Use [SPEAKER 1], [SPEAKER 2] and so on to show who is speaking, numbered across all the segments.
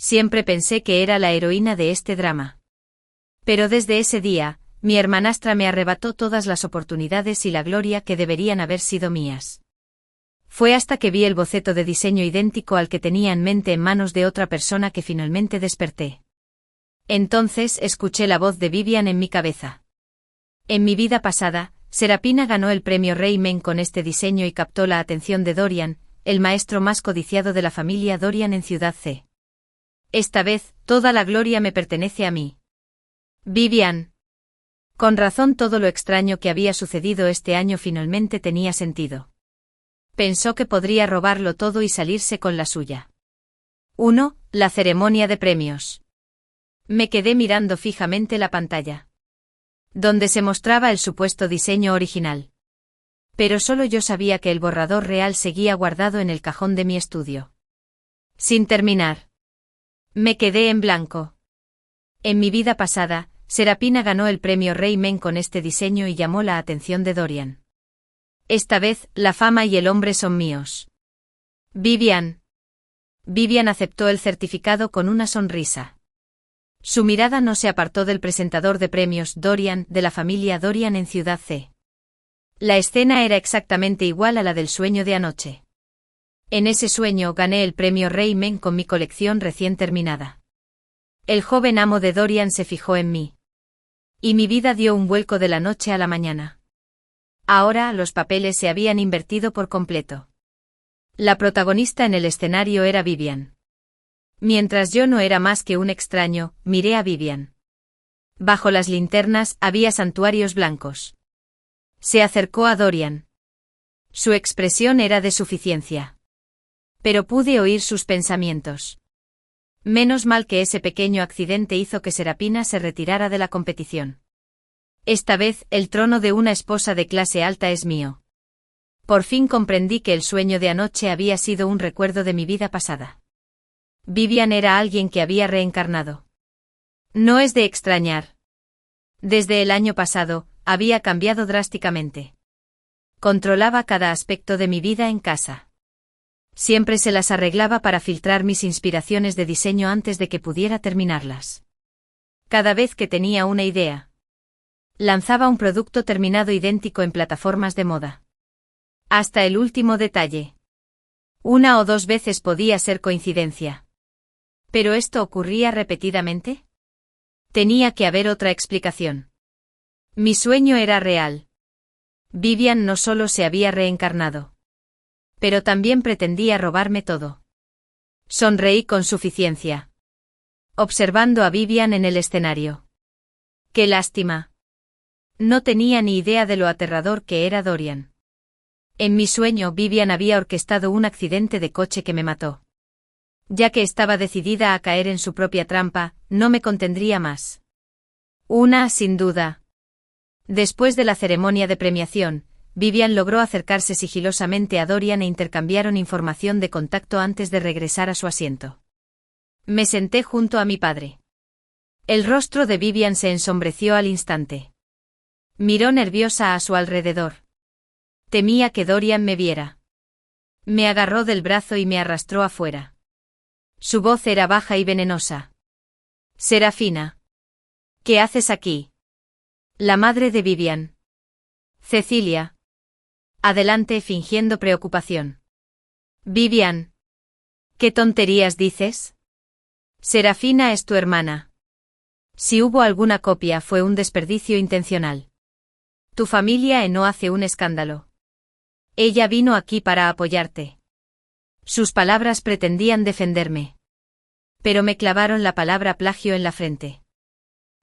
[SPEAKER 1] Siempre pensé que era la heroína de este drama. Pero desde ese día, mi hermanastra me arrebató todas las oportunidades y la gloria que deberían haber sido mías. Fue hasta que vi el boceto de diseño idéntico al que tenía en mente en manos de otra persona que finalmente desperté. Entonces escuché la voz de Vivian en mi cabeza. En mi vida pasada, Serapina ganó el premio Reymen con este diseño y captó la atención de Dorian, el maestro más codiciado de la familia Dorian en Ciudad C. Esta vez, toda la gloria me pertenece a mí. Vivian. Con razón todo lo extraño que había sucedido este año finalmente tenía sentido. Pensó que podría robarlo todo y salirse con la suya. 1. La ceremonia de premios. Me quedé mirando fijamente la pantalla, donde se mostraba el supuesto diseño original. Pero solo yo sabía que el borrador real seguía guardado en el cajón de mi estudio. Sin terminar. Me quedé en blanco. En mi vida pasada, Serapina ganó el premio Reymen con este diseño y llamó la atención de Dorian. Esta vez, la fama y el hombre son míos. Vivian. Vivian aceptó el certificado con una sonrisa. Su mirada no se apartó del presentador de premios Dorian de la familia Dorian en Ciudad C. La escena era exactamente igual a la del sueño de anoche. En ese sueño gané el premio Reymen con mi colección recién terminada. El joven amo de Dorian se fijó en mí. Y mi vida dio un vuelco de la noche a la mañana. Ahora los papeles se habían invertido por completo. La protagonista en el escenario era Vivian. Mientras yo no era más que un extraño, miré a Vivian. Bajo las linternas había santuarios blancos. Se acercó a Dorian. Su expresión era de suficiencia. Pero pude oír sus pensamientos. Menos mal que ese pequeño accidente hizo que Serapina se retirara de la competición. Esta vez, el trono de una esposa de clase alta es mío. Por fin comprendí que el sueño de anoche había sido un recuerdo de mi vida pasada. Vivian era alguien que había reencarnado. No es de extrañar. Desde el año pasado, había cambiado drásticamente. Controlaba cada aspecto de mi vida en casa. Siempre se las arreglaba para filtrar mis inspiraciones de diseño antes de que pudiera terminarlas. Cada vez que tenía una idea, lanzaba un producto terminado idéntico en plataformas de moda. Hasta el último detalle. 1 o 2 veces podía ser coincidencia. ¿Pero esto ocurría repetidamente? Tenía que haber otra explicación. Mi sueño era real. Vivian no solo se había reencarnado, pero también pretendía robarme todo. Sonreí con suficiencia, observando a Vivian en el escenario. ¡Qué lástima! No tenía ni idea de lo aterrador que era Dorian. En mi sueño Vivian había orquestado un accidente de coche que me mató. Ya que estaba decidida a caer en su propia trampa, no me contendría más. Sin duda. Después de la ceremonia de premiación, Vivian logró acercarse sigilosamente a Dorian e intercambiaron información de contacto antes de regresar a su asiento. Me senté junto a mi padre. El rostro de Vivian se ensombreció al instante. Miró nerviosa a su alrededor. Temía que Dorian me viera. Me agarró del brazo y me arrastró afuera. Su voz era baja y venenosa. Serafina. ¿Qué haces aquí? La madre de Vivian. Cecilia. Adelante fingiendo preocupación. Vivian. ¿Qué tonterías dices? Serafina es tu hermana. Si hubo alguna copia fue un desperdicio intencional. Tu familia no hace un escándalo. Ella vino aquí para apoyarte. Sus palabras pretendían defenderme. Pero me clavaron la palabra plagio en la frente.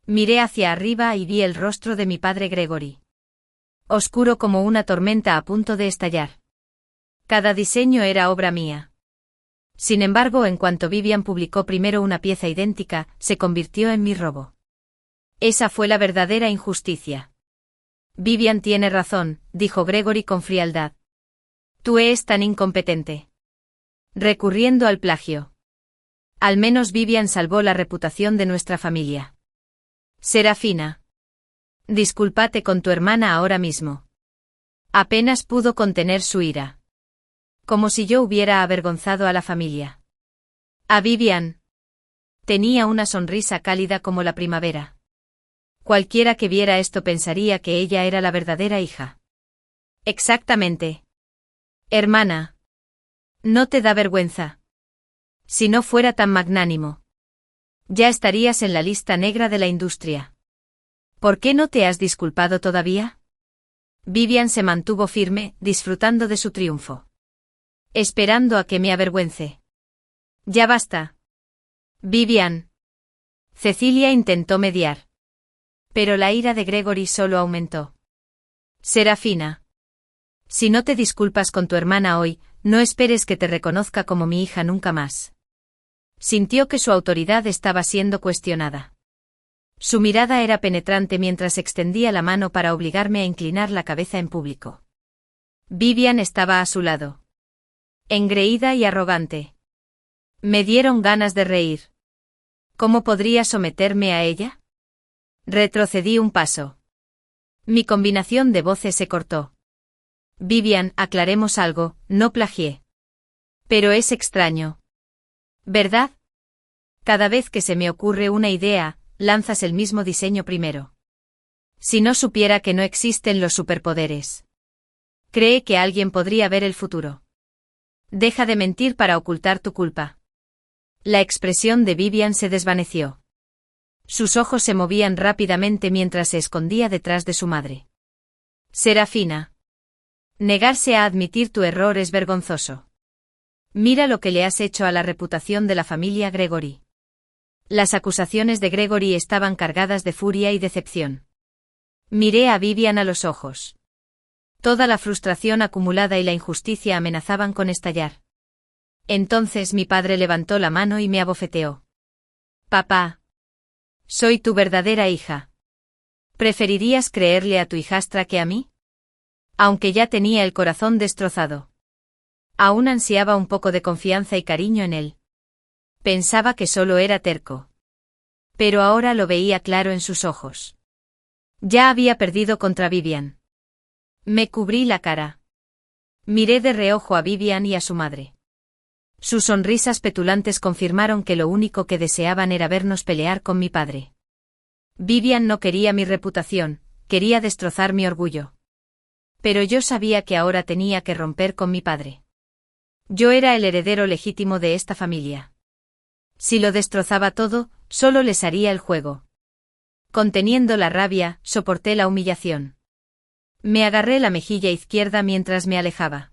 [SPEAKER 1] Miré hacia arriba y vi el rostro de mi padre Gregory. Oscuro como una tormenta a punto de estallar. Cada diseño era obra mía. Sin embargo, en cuanto Vivian publicó primero una pieza idéntica, se convirtió en mi robo. Esa fue la verdadera injusticia. Vivian tiene razón, dijo Gregory con frialdad. Tú eres tan incompetente. Recurriendo al plagio. Al menos Vivian salvó la reputación de nuestra familia. Serafina. Discúlpate con tu hermana ahora mismo. Apenas pudo contener su ira. Como si yo hubiera avergonzado a la familia. A Vivian. Tenía una sonrisa cálida como la primavera. Cualquiera que viera esto pensaría que ella era la verdadera hija. Exactamente. Hermana. ¿No te da vergüenza? Si no fuera tan magnánimo. Ya estarías en la lista negra de la industria. ¿Por qué no te has disculpado todavía? Vivian se mantuvo firme, disfrutando de su triunfo. Esperando a que me avergüence. Ya basta. Vivian. Cecilia intentó mediar. Pero la ira de Gregory solo aumentó. Serafina. Si no te disculpas con tu hermana hoy, no esperes que te reconozca como mi hija nunca más. Sintió que su autoridad estaba siendo cuestionada. Su mirada era penetrante mientras extendía la mano para obligarme a inclinar la cabeza en público. Vivian estaba a su lado. Engreída y arrogante. Me dieron ganas de reír. ¿Cómo podría someterme a ella? Retrocedí un paso. Mi combinación de voces se cortó. Vivian, aclaremos algo, no plagié. Pero es extraño. ¿Verdad? Cada vez que se me ocurre una idea, lanzas el mismo diseño primero. Si no supiera que no existen los superpoderes. Cree que alguien podría ver el futuro. Deja de mentir para ocultar tu culpa. La expresión de Vivian se desvaneció. Sus ojos se movían rápidamente mientras se escondía detrás de su madre. Serafina. Negarse a admitir tu error es vergonzoso. Mira lo que le has hecho a la reputación de la familia Gregory. Las acusaciones de Gregory estaban cargadas de furia y decepción. Miré a Vivian a los ojos. Toda la frustración acumulada y la injusticia amenazaban con estallar. Entonces mi padre levantó la mano y me abofeteó. Papá. Soy tu verdadera hija. ¿Preferirías creerle a tu hijastra que a mí? Aunque ya tenía el corazón destrozado. Aún ansiaba un poco de confianza y cariño en él. Pensaba que solo era terco. Pero ahora lo veía claro en sus ojos. Ya había perdido contra Vivian. Me cubrí la cara. Miré de reojo a Vivian y a su madre. Sus sonrisas petulantes confirmaron que lo único que deseaban era vernos pelear con mi padre. Vivian no quería mi reputación, quería destrozar mi orgullo. Pero yo sabía que ahora tenía que romper con mi padre. Yo era el heredero legítimo de esta familia. Si lo destrozaba todo, solo les haría el juego. Conteniendo la rabia, soporté la humillación. Me agarré la mejilla izquierda mientras me alejaba.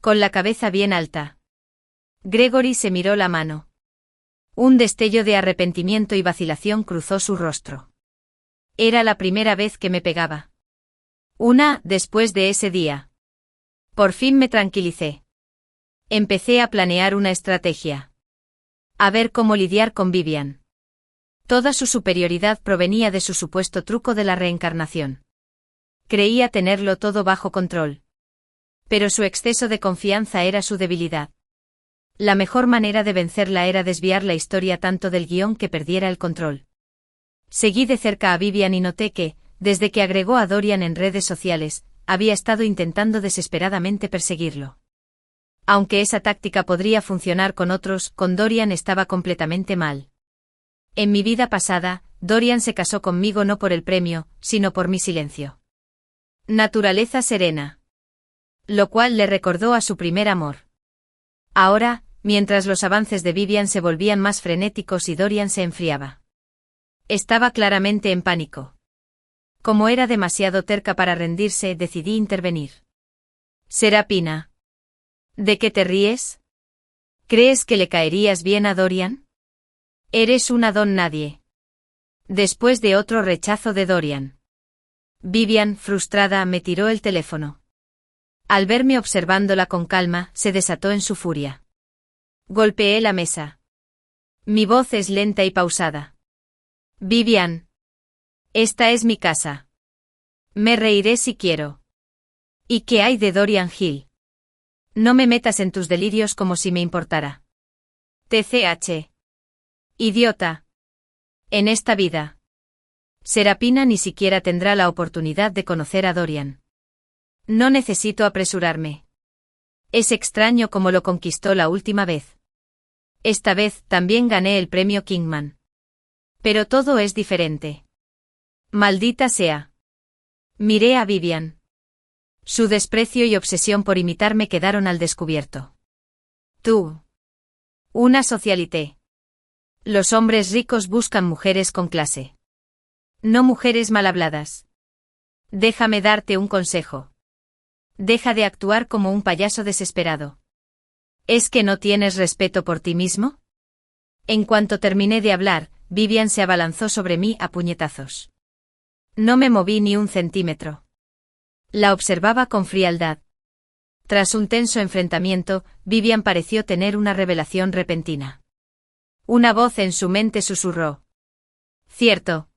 [SPEAKER 1] Con la cabeza bien alta. Gregory se miró la mano. Un destello de arrepentimiento y vacilación cruzó su rostro. Era la primera vez que me pegaba. Después de ese día. Por fin me tranquilicé. Empecé a planear una estrategia. A ver cómo lidiar con Vivian. Toda su superioridad provenía de su supuesto truco de la reencarnación. Creía tenerlo todo bajo control. Pero su exceso de confianza era su debilidad. La mejor manera de vencerla era desviar la historia tanto del guión que perdiera el control. Seguí de cerca a Vivian y noté que, desde que agregó a Dorian en redes sociales, había estado intentando desesperadamente perseguirlo. Aunque esa táctica podría funcionar con otros, con Dorian estaba completamente mal. En mi vida pasada, Dorian se casó conmigo no por el premio, sino por mi silencio. Naturaleza serena. Lo cual le recordó a su primer amor. Ahora, mientras los avances de Vivian se volvían más frenéticos y Dorian se enfriaba. Estaba claramente en pánico. Como era demasiado terca para rendirse, decidí intervenir. Serafina. ¿De qué te ríes? ¿Crees que le caerías bien a Dorian? Eres una don nadie. Después de otro rechazo de Dorian. Vivian, frustrada, me tiró el teléfono. Al verme observándola con calma, se desató en su furia. Golpeé la mesa. Mi voz es lenta y pausada. Vivian. Esta es mi casa. Me reiré si quiero. ¿Y qué hay de Dorian Hill? No me metas en tus delirios como si me importara. TCH. Idiota. En esta vida. Serafina ni siquiera tendrá la oportunidad de conocer a Dorian. No necesito apresurarme. Es extraño cómo lo conquistó la última vez. Esta vez también gané el premio Kingman. Pero todo es diferente. Maldita sea. Miré a Vivian. Su desprecio y obsesión por imitarme quedaron al descubierto. Tú. Una socialité. Los hombres ricos buscan mujeres con clase. No mujeres mal habladas. Déjame darte un consejo. Deja de actuar como un payaso desesperado. ¿Es que no tienes respeto por ti mismo? En cuanto terminé de hablar, Vivian se abalanzó sobre mí a puñetazos. No me moví ni un centímetro. La observaba con frialdad. Tras un tenso enfrentamiento, Vivian pareció tener una revelación repentina. Una voz en su mente susurró. Cierto.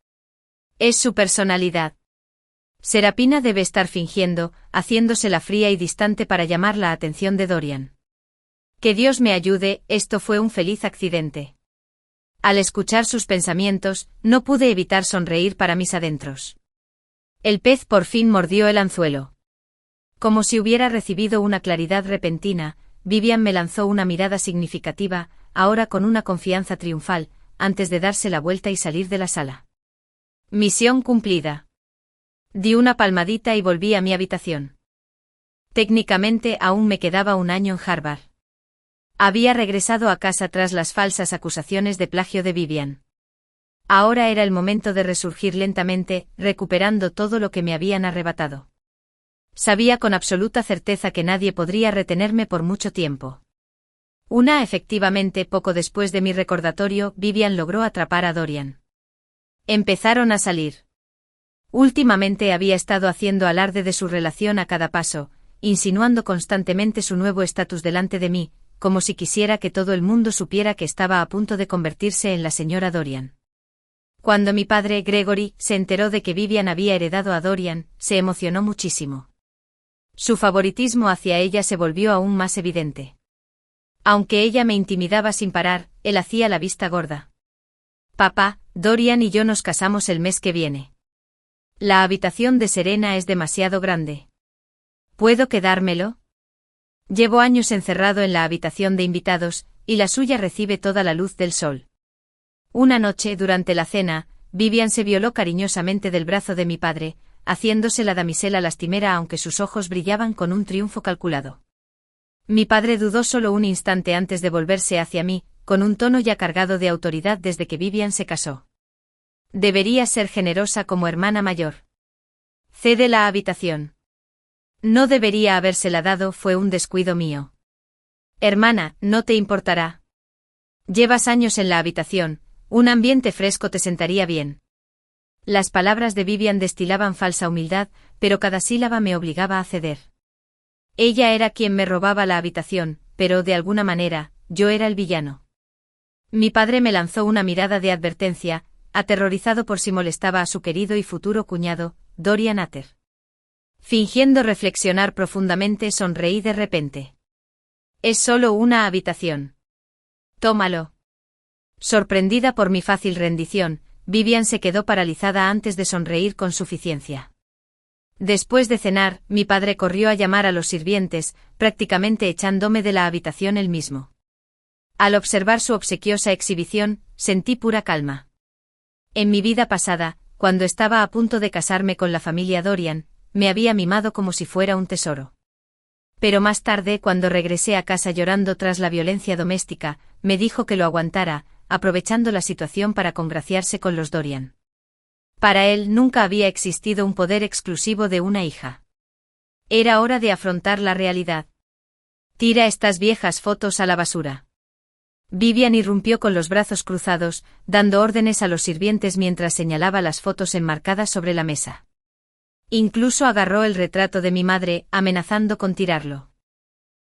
[SPEAKER 1] Es su personalidad. Serapina debe estar fingiendo, haciéndose la fría y distante para llamar la atención de Dorian. Que Dios me ayude, esto fue un feliz accidente. Al escuchar sus pensamientos, no pude evitar sonreír para mis adentros. El pez por fin mordió el anzuelo. Como si hubiera recibido una claridad repentina, Vivian me lanzó una mirada significativa, ahora con una confianza triunfal, antes de darse la vuelta y salir de la sala. Misión cumplida. Di una palmadita y volví a mi habitación. Técnicamente aún me quedaba un año en Harvard. Había regresado a casa tras las falsas acusaciones de plagio de Vivian. Ahora era el momento de resurgir lentamente, recuperando todo lo que me habían arrebatado. Sabía con absoluta certeza que nadie podría retenerme por mucho tiempo. Efectivamente, poco después de mi recordatorio, Vivian logró atrapar a Dorian. Empezaron a salir. Últimamente había estado haciendo alarde de su relación a cada paso, insinuando constantemente su nuevo estatus delante de mí, como si quisiera que todo el mundo supiera que estaba a punto de convertirse en la señora Dorian. Cuando mi padre, Gregory, se enteró de que Vivian había heredado a Dorian, se emocionó muchísimo. Su favoritismo hacia ella se volvió aún más evidente. Aunque ella me intimidaba sin parar, él hacía la vista gorda. Papá, Dorian y yo nos casamos el mes que viene. La habitación de Serena es demasiado grande. ¿Puedo quedármelo? Llevo años encerrado en la habitación de invitados, y la suya recibe toda la luz del sol. Una noche, durante la cena, Vivian se violó cariñosamente del brazo de mi padre, haciéndose la damisela lastimera aunque sus ojos brillaban con un triunfo calculado. Mi padre dudó solo un instante antes de volverse hacia mí, con un tono ya cargado de autoridad desde que Vivian se casó. Debería ser generosa como hermana mayor. Cede la habitación. No debería habérsela dado, fue un descuido mío. Hermana, no te importará. Llevas años en la habitación, un ambiente fresco te sentaría bien. Las palabras de Vivian destilaban falsa humildad, pero cada sílaba me obligaba a ceder. Ella era quien me robaba la habitación, pero de alguna manera, yo era el villano. Mi padre me lanzó una mirada de advertencia, aterrorizado por si molestaba a su querido y futuro cuñado, Dorian Atter. Fingiendo reflexionar profundamente, sonreí de repente. Es solo una habitación. Tómalo. Sorprendida por mi fácil rendición, Vivian se quedó paralizada antes de sonreír con suficiencia. Después de cenar, mi padre corrió a llamar a los sirvientes, prácticamente echándome de la habitación él mismo. Al observar su obsequiosa exhibición, sentí pura calma. En mi vida pasada, cuando estaba a punto de casarme con la familia Dorian, me había mimado como si fuera un tesoro. Pero más tarde, cuando regresé a casa llorando tras la violencia doméstica, me dijo que lo aguantara, aprovechando la situación para congraciarse con los Dorian. Para él nunca había existido un poder exclusivo de una hija. Era hora de afrontar la realidad. Tira estas viejas fotos a la basura. Vivian irrumpió con los brazos cruzados, dando órdenes a los sirvientes mientras señalaba las fotos enmarcadas sobre la mesa. Incluso agarró el retrato de mi madre, amenazando con tirarlo.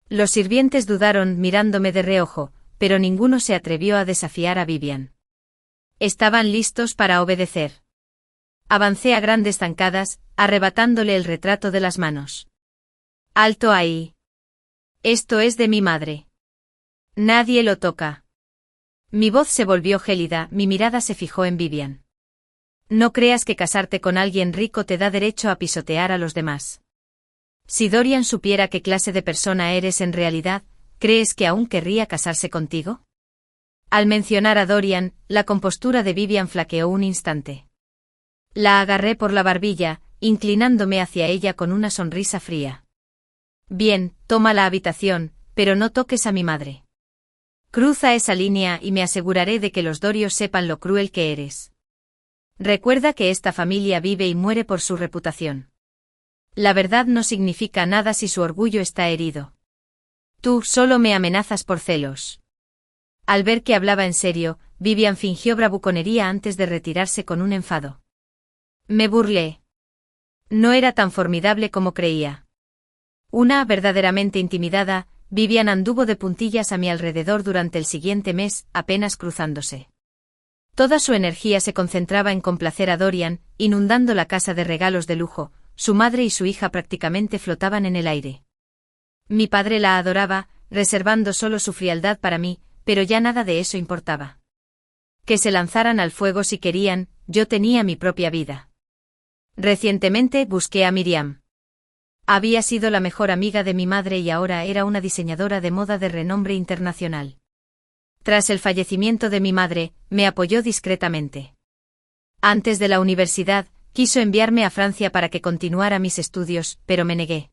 [SPEAKER 1] Los sirvientes dudaron mirándome de reojo, pero ninguno se atrevió a desafiar a Vivian. Estaban listos para obedecer. Avancé a grandes zancadas, arrebatándole el retrato de las manos. ¡Alto ahí! Esto es de mi madre. Nadie lo toca. Mi voz se volvió gélida, mi mirada se fijó en Vivian. No creas que casarte con alguien rico te da derecho a pisotear a los demás. Si Dorian supiera qué clase de persona eres en realidad, ¿crees que aún querría casarse contigo? Al mencionar a Dorian, la compostura de Vivian flaqueó un instante. La agarré por la barbilla, inclinándome hacia ella con una sonrisa fría. Bien, toma la habitación, pero no toques a mi madre. Cruza esa línea y me aseguraré de que los Dorios sepan lo cruel que eres. Recuerda que esta familia vive y muere por su reputación. La verdad no significa nada si su orgullo está herido. Tú solo me amenazas por celos. Al ver que hablaba en serio, Vivian fingió bravuconería antes de retirarse con un enfado. Me burlé. No era tan formidable como creía. Una verdaderamente intimidada, Vivian anduvo de puntillas a mi alrededor durante el siguiente mes, apenas cruzándose. Toda su energía se concentraba en complacer a Dorian, inundando la casa de regalos de lujo. Su madre y su hija prácticamente flotaban en el aire. Mi padre la adoraba, reservando solo su frialdad para mí, pero ya nada de eso importaba. Que se lanzaran al fuego si querían, yo tenía mi propia vida. Recientemente busqué a Miriam. Había sido la mejor amiga de mi madre y ahora era una diseñadora de moda de renombre internacional. Tras el fallecimiento de mi madre, me apoyó discretamente. Antes de la universidad, quiso enviarme a Francia para que continuara mis estudios, pero me negué.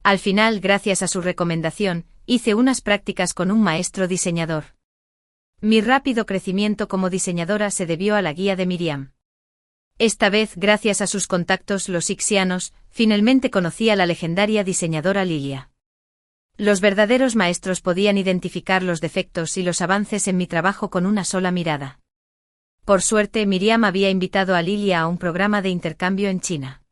[SPEAKER 1] Al final, gracias a su recomendación, hice unas prácticas con un maestro diseñador. Mi rápido crecimiento como diseñadora se debió a la guía de Miriam. Esta vez, gracias a sus contactos los ixianos, finalmente conocí a la legendaria diseñadora Lilia. Los verdaderos maestros podían identificar los defectos y los avances en mi trabajo con una sola mirada. Por suerte, Miriam había invitado a Lilia a un programa de intercambio en China.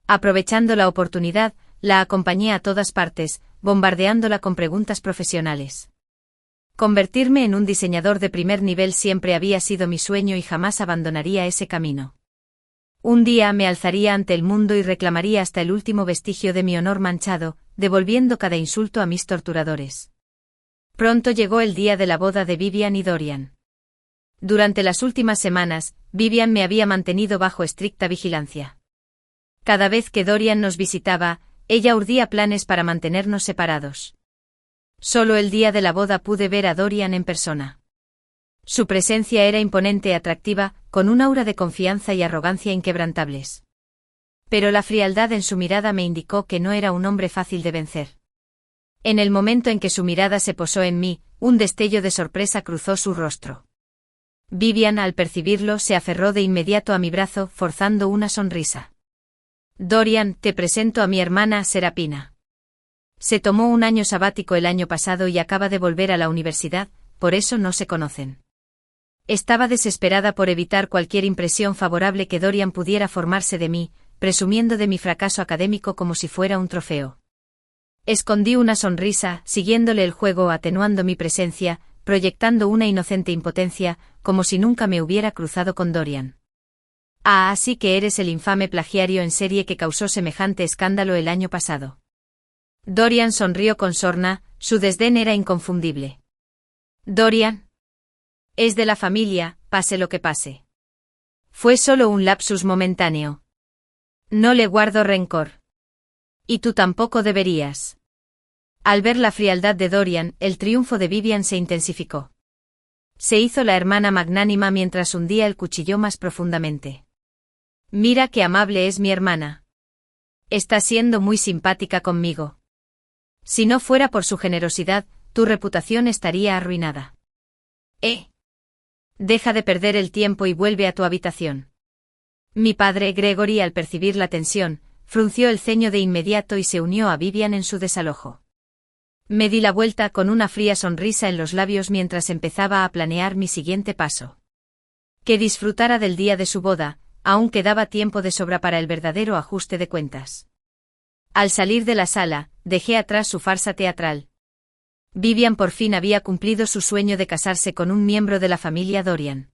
[SPEAKER 1] Aprovechando la oportunidad, la acompañé a todas partes, bombardeándola con preguntas profesionales. Convertirme en un diseñador de primer nivel siempre había sido mi sueño y jamás abandonaría ese camino. Un día me alzaría ante el mundo y reclamaría hasta el último vestigio de mi honor manchado, devolviendo cada insulto a mis torturadores. Pronto llegó el día de la boda de Vivian y Dorian. Durante las últimas semanas, Vivian me había mantenido bajo estricta vigilancia. Cada vez que Dorian nos visitaba, ella urdía planes para mantenernos separados. Solo el día de la boda pude ver a Dorian en persona. Su presencia era imponente y atractiva, con un aura de confianza y arrogancia inquebrantables. Pero la frialdad en su mirada me indicó que no era un hombre fácil de vencer. En el momento en que su mirada se posó en mí, un destello de sorpresa cruzó su rostro. Vivian, al percibirlo, se aferró de inmediato a mi brazo, forzando una sonrisa. Dorian, te presento a mi hermana Serapina. Se tomó un año sabático el año pasado y acaba de volver a la universidad, por eso no se conocen. Estaba desesperada por evitar cualquier impresión favorable que Dorian pudiera formarse de mí, presumiendo de mi fracaso académico como si fuera un trofeo. Escondí una sonrisa, siguiéndole el juego, atenuando mi presencia, proyectando una inocente impotencia, como si nunca me hubiera cruzado con Dorian. Ah, así que eres el infame plagiario en serie que causó semejante escándalo el año pasado. Dorian sonrió con sorna, su desdén era inconfundible. Dorian es de la familia, pase lo que pase. Fue solo un lapsus momentáneo. No le guardo rencor. Y tú tampoco deberías. Al ver la frialdad de Dorian, el triunfo de Vivian se intensificó. Se hizo la hermana magnánima mientras hundía el cuchillo más profundamente. Mira qué amable es mi hermana. Está siendo muy simpática conmigo. Si no fuera por su generosidad, tu reputación estaría arruinada. Deja de perder el tiempo y vuelve a tu habitación. Mi padre, Gregory, al percibir la tensión, frunció el ceño de inmediato y se unió a Vivian en su desalojo. Me di la vuelta con una fría sonrisa en los labios mientras empezaba a planear mi siguiente paso. Que disfrutara del día de su boda, aún quedaba tiempo de sobra para el verdadero ajuste de cuentas. Al salir de la sala, dejé atrás su farsa teatral. Vivian por fin había cumplido su sueño de casarse con un miembro de la familia Dorian.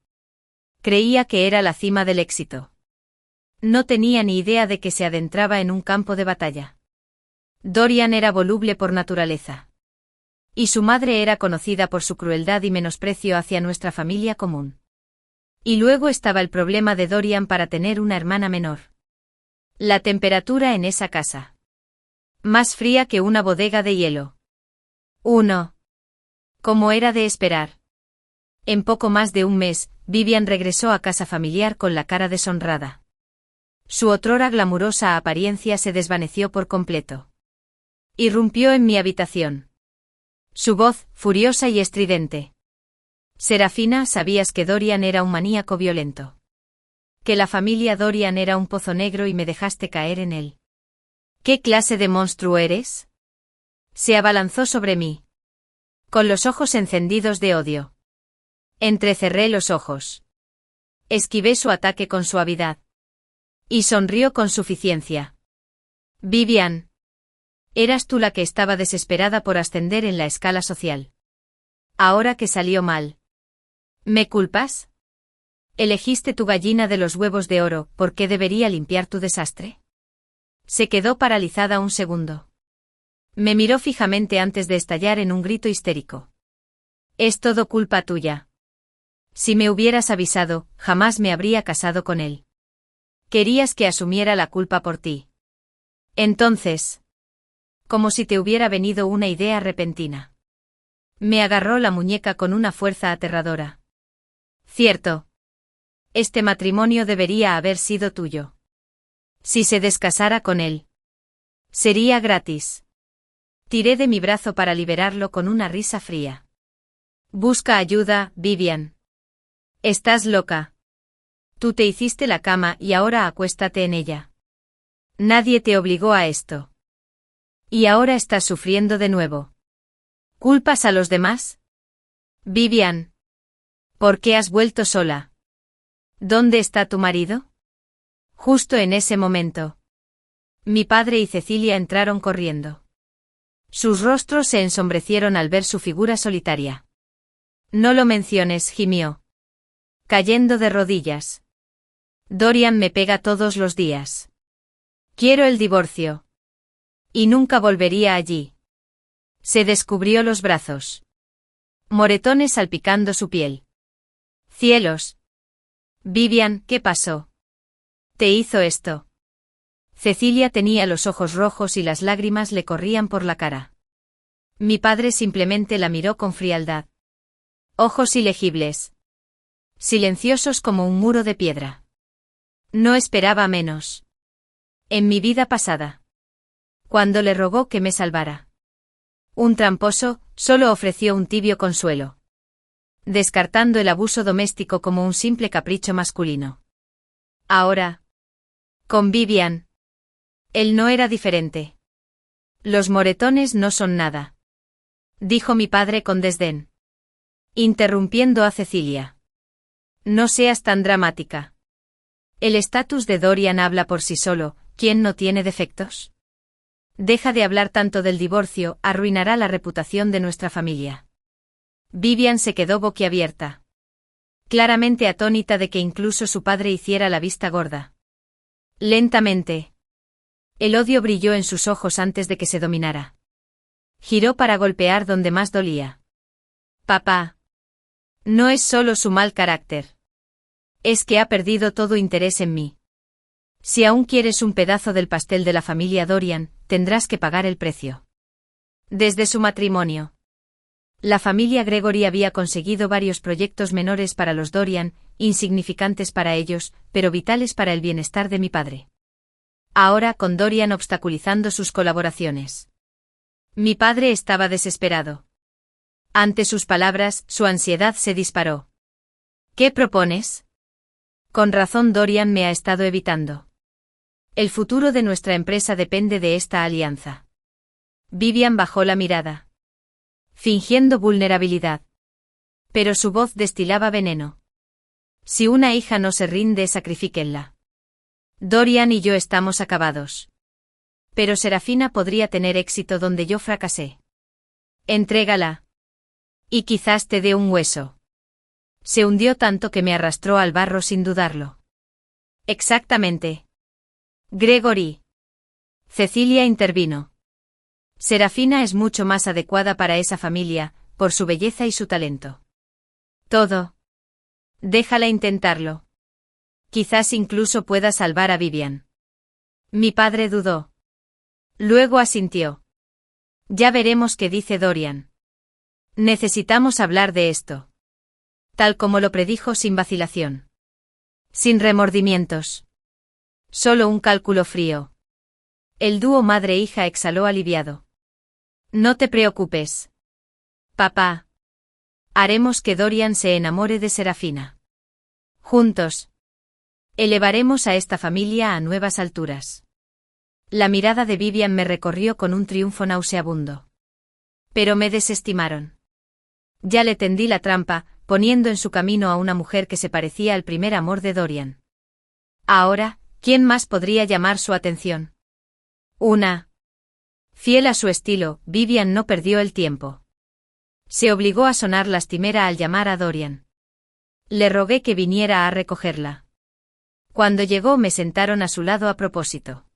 [SPEAKER 1] Creía que era la cima del éxito. No tenía ni idea de que se adentraba en un campo de batalla. Dorian era voluble por naturaleza. Y su madre era conocida por su crueldad y menosprecio hacia nuestra familia común. Y luego estaba el problema de Dorian para tener una hermana menor. La temperatura en esa casa. Más fría que una bodega de hielo. Como era de esperar. En poco más de un mes, Vivian regresó a casa familiar con la cara deshonrada. Su otrora glamurosa apariencia se desvaneció por completo. Irrumpió en mi habitación. Su voz, furiosa y estridente. Serafina, sabías que Dorian era un maníaco violento. Que la familia Dorian era un pozo negro y me dejaste caer en él. ¿Qué clase de monstruo eres? Se abalanzó sobre mí. Con los ojos encendidos de odio. Entrecerré los ojos. Esquivé su ataque con suavidad. Y sonrió con suficiencia. Vivian. Eras tú la que estaba desesperada por ascender en la escala social. Ahora que salió mal. ¿Me culpas? Elegiste tu gallina de los huevos de oro, ¿por qué debería limpiar tu desastre? Se quedó paralizada un segundo. Me miró fijamente antes de estallar en un grito histérico. Es todo culpa tuya. Si me hubieras avisado, jamás me habría casado con él. Querías que asumiera la culpa por ti. Entonces. Como si te hubiera venido una idea repentina. Me agarró la muñeca con una fuerza aterradora. Cierto. Este matrimonio debería haber sido tuyo. Si se descasara con él. Sería gratis. Tiré de mi brazo para liberarlo con una risa fría. Busca ayuda, Vivian. Estás loca. Tú te hiciste la cama y ahora acuéstate en ella. Nadie te obligó a esto. Y ahora estás sufriendo de nuevo. ¿Culpas a los demás? Vivian. ¿Por qué has vuelto sola? ¿Dónde está tu marido? Justo en ese momento. Mi padre y Cecilia entraron corriendo. Sus rostros se ensombrecieron al ver su figura solitaria. No lo menciones, gimió. Cayendo de rodillas. Dorian me pega todos los días. Quiero el divorcio. Y nunca volvería allí. Se descubrió los brazos. Moretones salpicando su piel. Cielos. Vivian, ¿qué pasó? ¿Te hizo esto? Cecilia tenía los ojos rojos y las lágrimas le corrían por la cara. Mi padre simplemente la miró con frialdad. Ojos ilegibles. Silenciosos como un muro de piedra. No esperaba menos. En mi vida pasada. Cuando le rogó que me salvara. Un tramposo, solo ofreció un tibio consuelo. Descartando el abuso doméstico como un simple capricho masculino. Ahora. Con Vivian. Él no era diferente. Los moretones no son nada. Dijo mi padre con desdén. Interrumpiendo a Cecilia. No seas tan dramática. El estatus de Dorian habla por sí solo, ¿quién no tiene defectos? Deja de hablar tanto del divorcio, arruinará la reputación de nuestra familia. Vivian se quedó boquiabierta. Claramente atónita de que incluso su padre hiciera la vista gorda. Lentamente. El odio brilló en sus ojos antes de que se dominara. Giró para golpear donde más dolía. Papá. No es solo su mal carácter. Es que ha perdido todo interés en mí. Si aún quieres un pedazo del pastel de la familia Dorian, tendrás que pagar el precio. Desde su matrimonio. La familia Gregory había conseguido varios proyectos menores para los Dorian, insignificantes para ellos, pero vitales para el bienestar de mi padre. Ahora con Dorian obstaculizando sus colaboraciones. Mi padre estaba desesperado. Ante sus palabras, su ansiedad se disparó. ¿Qué propones? Con razón Dorian me ha estado evitando. El futuro de nuestra empresa depende de esta alianza. Vivian bajó la mirada. Fingiendo vulnerabilidad. Pero su voz destilaba veneno. Si una hija no se rinde, sacrifíquenla. Dorian y yo estamos acabados. Pero Serafina podría tener éxito donde yo fracasé. Entrégala. Y quizás te dé un hueso. Se hundió tanto que me arrastró al barro sin dudarlo. Exactamente. Gregory. Cecilia intervino. Serafina es mucho más adecuada para esa familia, por su belleza y su talento. Todo. Déjala intentarlo. Quizás incluso pueda salvar a Vivian. Mi padre dudó. Luego asintió. Ya veremos qué dice Dorian. Necesitamos hablar de esto. Tal como lo predijo sin vacilación. Sin remordimientos. Solo un cálculo frío. El dúo madre-hija exhaló aliviado. No te preocupes. Papá. Haremos que Dorian se enamore de Serafina. Juntos. Elevaremos a esta familia a nuevas alturas. La mirada de Vivian me recorrió con un triunfo nauseabundo. Pero me desestimaron. Ya le tendí la trampa, poniendo en su camino a una mujer que se parecía al primer amor de Dorian. Ahora, ¿quién más podría llamar su atención? Una. Fiel a su estilo, Vivian no perdió el tiempo. Se obligó a sonar lastimera al llamar a Dorian. Le rogué que viniera a recogerla. Cuando llegó me sentaron a su lado a propósito.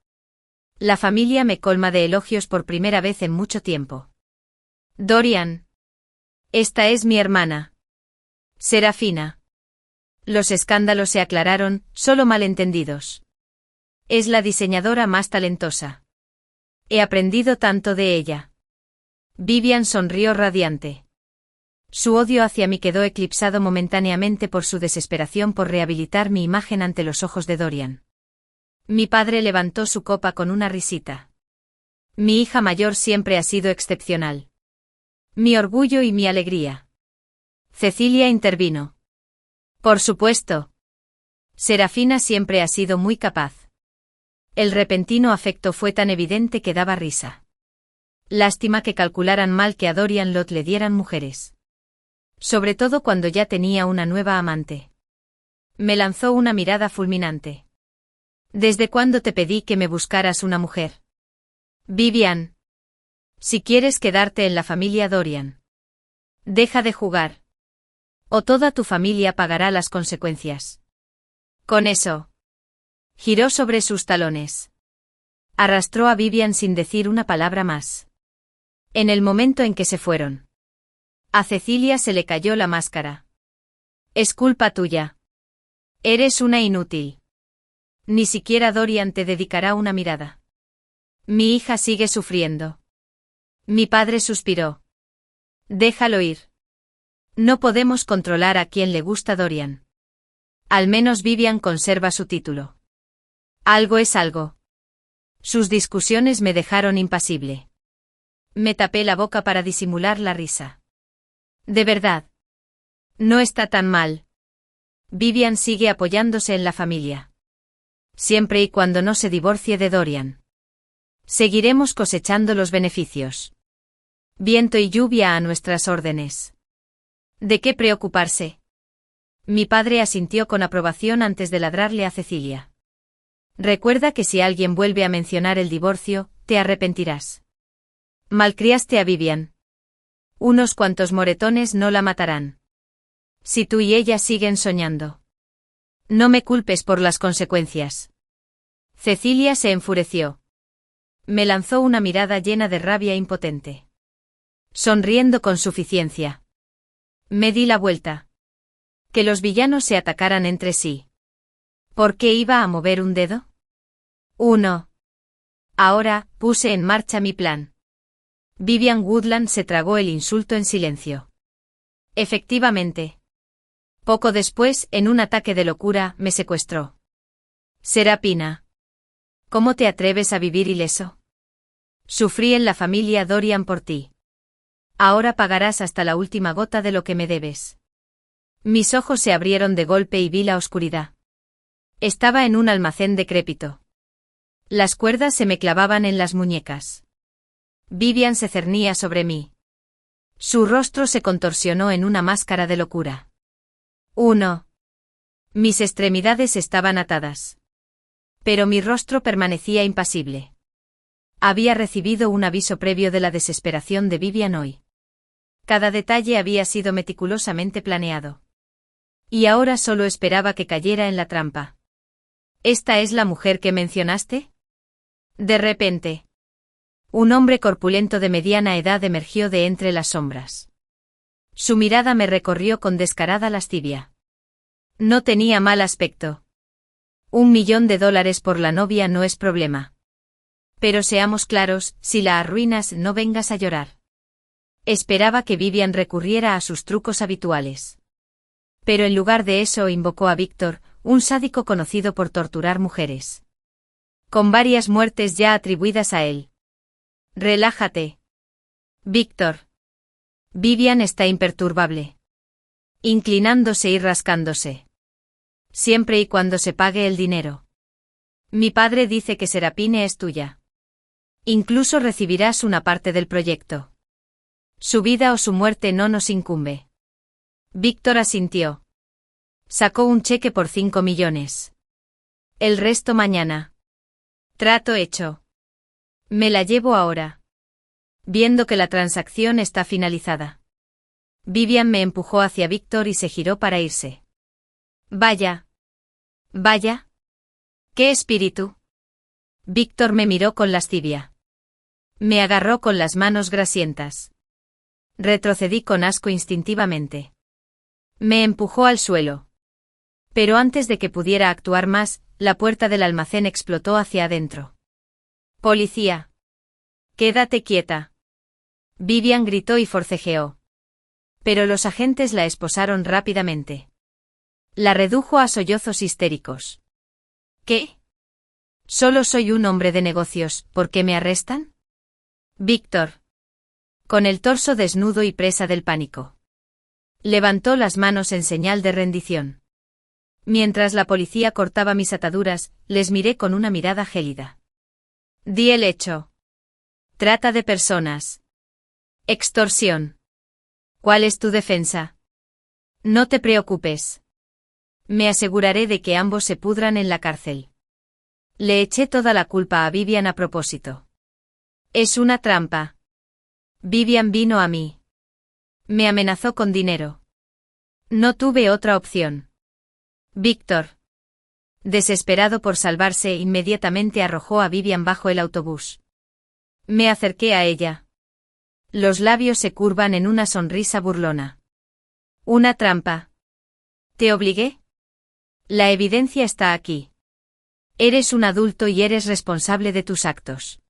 [SPEAKER 1] La familia me colma de elogios por primera vez en mucho tiempo. Dorian. Esta es mi hermana. Serafina. Los escándalos se aclararon, solo malentendidos. Es la diseñadora más talentosa. He aprendido tanto de ella. Vivian sonrió radiante. Su odio hacia mí quedó eclipsado momentáneamente por su desesperación por rehabilitar mi imagen ante los ojos de Dorian. Mi padre levantó su copa con una risita. Mi hija mayor siempre ha sido excepcional. Mi orgullo y mi alegría. Cecilia intervino. Por supuesto. Serafina siempre ha sido muy capaz. El repentino afecto fue tan evidente que daba risa. Lástima que calcularan mal que a Dorian Lot le dieran mujeres. Sobre todo cuando ya tenía una nueva amante. Me lanzó una mirada fulminante. ¿Desde cuándo te pedí que me buscaras una mujer? Vivian. Si quieres quedarte en la familia Dorian. Deja de jugar. O toda tu familia pagará las consecuencias. Con eso. Giró sobre sus talones. Arrastró a Vivian sin decir una palabra más. En el momento en que se fueron. A Cecilia se le cayó la máscara. Es culpa tuya. Eres una inútil. Ni siquiera Dorian te dedicará una mirada. Mi hija sigue sufriendo. Mi padre suspiró. Déjalo ir. No podemos controlar a quien le gusta Dorian. Al menos Vivian conserva su título. Algo es algo. Sus discusiones me dejaron impasible. Me tapé la boca para disimular la risa. De verdad. No está tan mal. Vivian sigue apoyándose en la familia. Siempre y cuando no se divorcie de Dorian. Seguiremos cosechando los beneficios. Viento y lluvia a nuestras órdenes. ¿De qué preocuparse? Mi padre asintió con aprobación antes de ladrarle a Cecilia. Recuerda que si alguien vuelve a mencionar el divorcio, te arrepentirás. Malcriaste a Vivian. Unos cuantos moretones no la matarán. Si tú y ella siguen soñando. No me culpes por las consecuencias. Cecilia se enfureció. Me lanzó una mirada llena de rabia impotente. Sonriendo con suficiencia. Me di la vuelta. Que los villanos se atacaran entre sí. ¿Por qué iba a mover un dedo? Uno. Ahora, puse en marcha mi plan. Vivian Woodland se tragó el insulto en silencio. Efectivamente. Poco después, en un ataque de locura, me secuestró. Serafina. ¿Cómo te atreves a vivir ileso? Sufrí en la familia Dorian por ti. Ahora pagarás hasta la última gota de lo que me debes. Mis ojos se abrieron de golpe y vi la oscuridad. Estaba en un almacén decrépito. Las cuerdas se me clavaban en las muñecas. Vivian se cernía sobre mí. Su rostro se contorsionó en una máscara de locura. Uno. Mis extremidades estaban atadas. Pero mi rostro permanecía impasible. Había recibido un aviso previo de la desesperación de Vivian hoy. Cada detalle había sido meticulosamente planeado. Y ahora solo esperaba que cayera en la trampa. ¿Esta es la mujer que mencionaste? De repente. Un hombre corpulento de mediana edad emergió de entre las sombras. Su mirada me recorrió con descarada lascivia. No tenía mal aspecto. $1 millón por la novia no es problema. Pero seamos claros, si la arruinas no vengas a llorar. Esperaba que Vivian recurriera a sus trucos habituales. Pero en lugar de eso invocó a Víctor, un sádico conocido por torturar mujeres. Con varias muertes ya atribuidas a él. Relájate. Víctor. Vivian está imperturbable. Inclinándose y rascándose. Siempre y cuando se pague el dinero. Mi padre dice que Serapine es tuya. Incluso recibirás una parte del proyecto. Su vida o su muerte no nos incumbe. Víctor asintió. Sacó un cheque por 5 millones. El resto mañana. Trato hecho. Me la llevo ahora. Viendo que la transacción está finalizada. Vivian me empujó hacia Víctor y se giró para irse. Vaya. Vaya. ¿Qué espíritu? Víctor me miró con lascivia. Me agarró con las manos grasientas. Retrocedí con asco instintivamente. Me empujó al suelo. Pero antes de que pudiera actuar más, la puerta del almacén explotó hacia adentro. ¡Policía! ¡Quédate quieta! Vivian gritó y forcejeó. Pero los agentes la esposaron rápidamente. La redujo a sollozos histéricos. ¿Qué? Solo soy un hombre de negocios, ¿por qué me arrestan? Víctor. Con el torso desnudo y presa del pánico. Levantó las manos en señal de rendición. Mientras la policía cortaba mis ataduras, les miré con una mirada gélida. Di el hecho. Trata de personas. Extorsión. ¿Cuál es tu defensa? No te preocupes. Me aseguraré de que ambos se pudran en la cárcel. Le eché toda la culpa a Vivian a propósito. Es una trampa. Vivian vino a mí. Me amenazó con dinero. No tuve otra opción. Víctor. Desesperado por salvarse, inmediatamente arrojó a Vivian bajo el autobús. Me acerqué a ella. Los labios se curvan en una sonrisa burlona. Una trampa. ¿Te obligué? La evidencia está aquí. Eres un adulto y eres responsable de tus actos.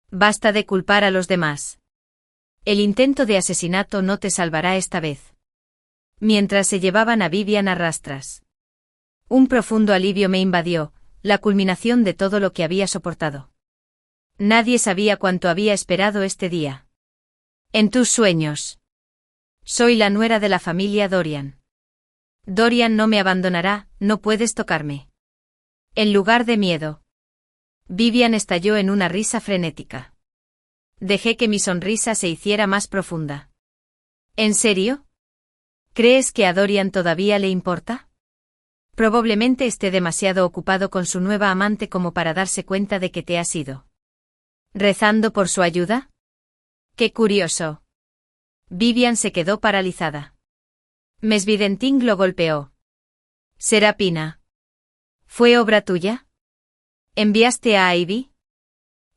[SPEAKER 1] Basta de culpar a los demás. El intento de asesinato no te salvará esta vez. Mientras se llevaban a Vivian a rastras. Un profundo alivio me invadió, la culminación de todo lo que había soportado. Nadie sabía cuánto había esperado este día. En tus sueños. Soy la nuera de la familia Dorian. Dorian no me abandonará, no puedes tocarme. En lugar de miedo. Vivian estalló en una risa frenética. Dejé que mi sonrisa se hiciera más profunda. ¿En serio? ¿Crees que a Dorian todavía le importa? Probablemente esté demasiado ocupado con su nueva amante como para darse cuenta de que te has ido. ¿Rezando por su ayuda? ¡Qué curioso! Vivian se quedó paralizada. Mesvidenting lo golpeó. Serapina. ¿Fue obra tuya? ¿Enviaste a Ivy?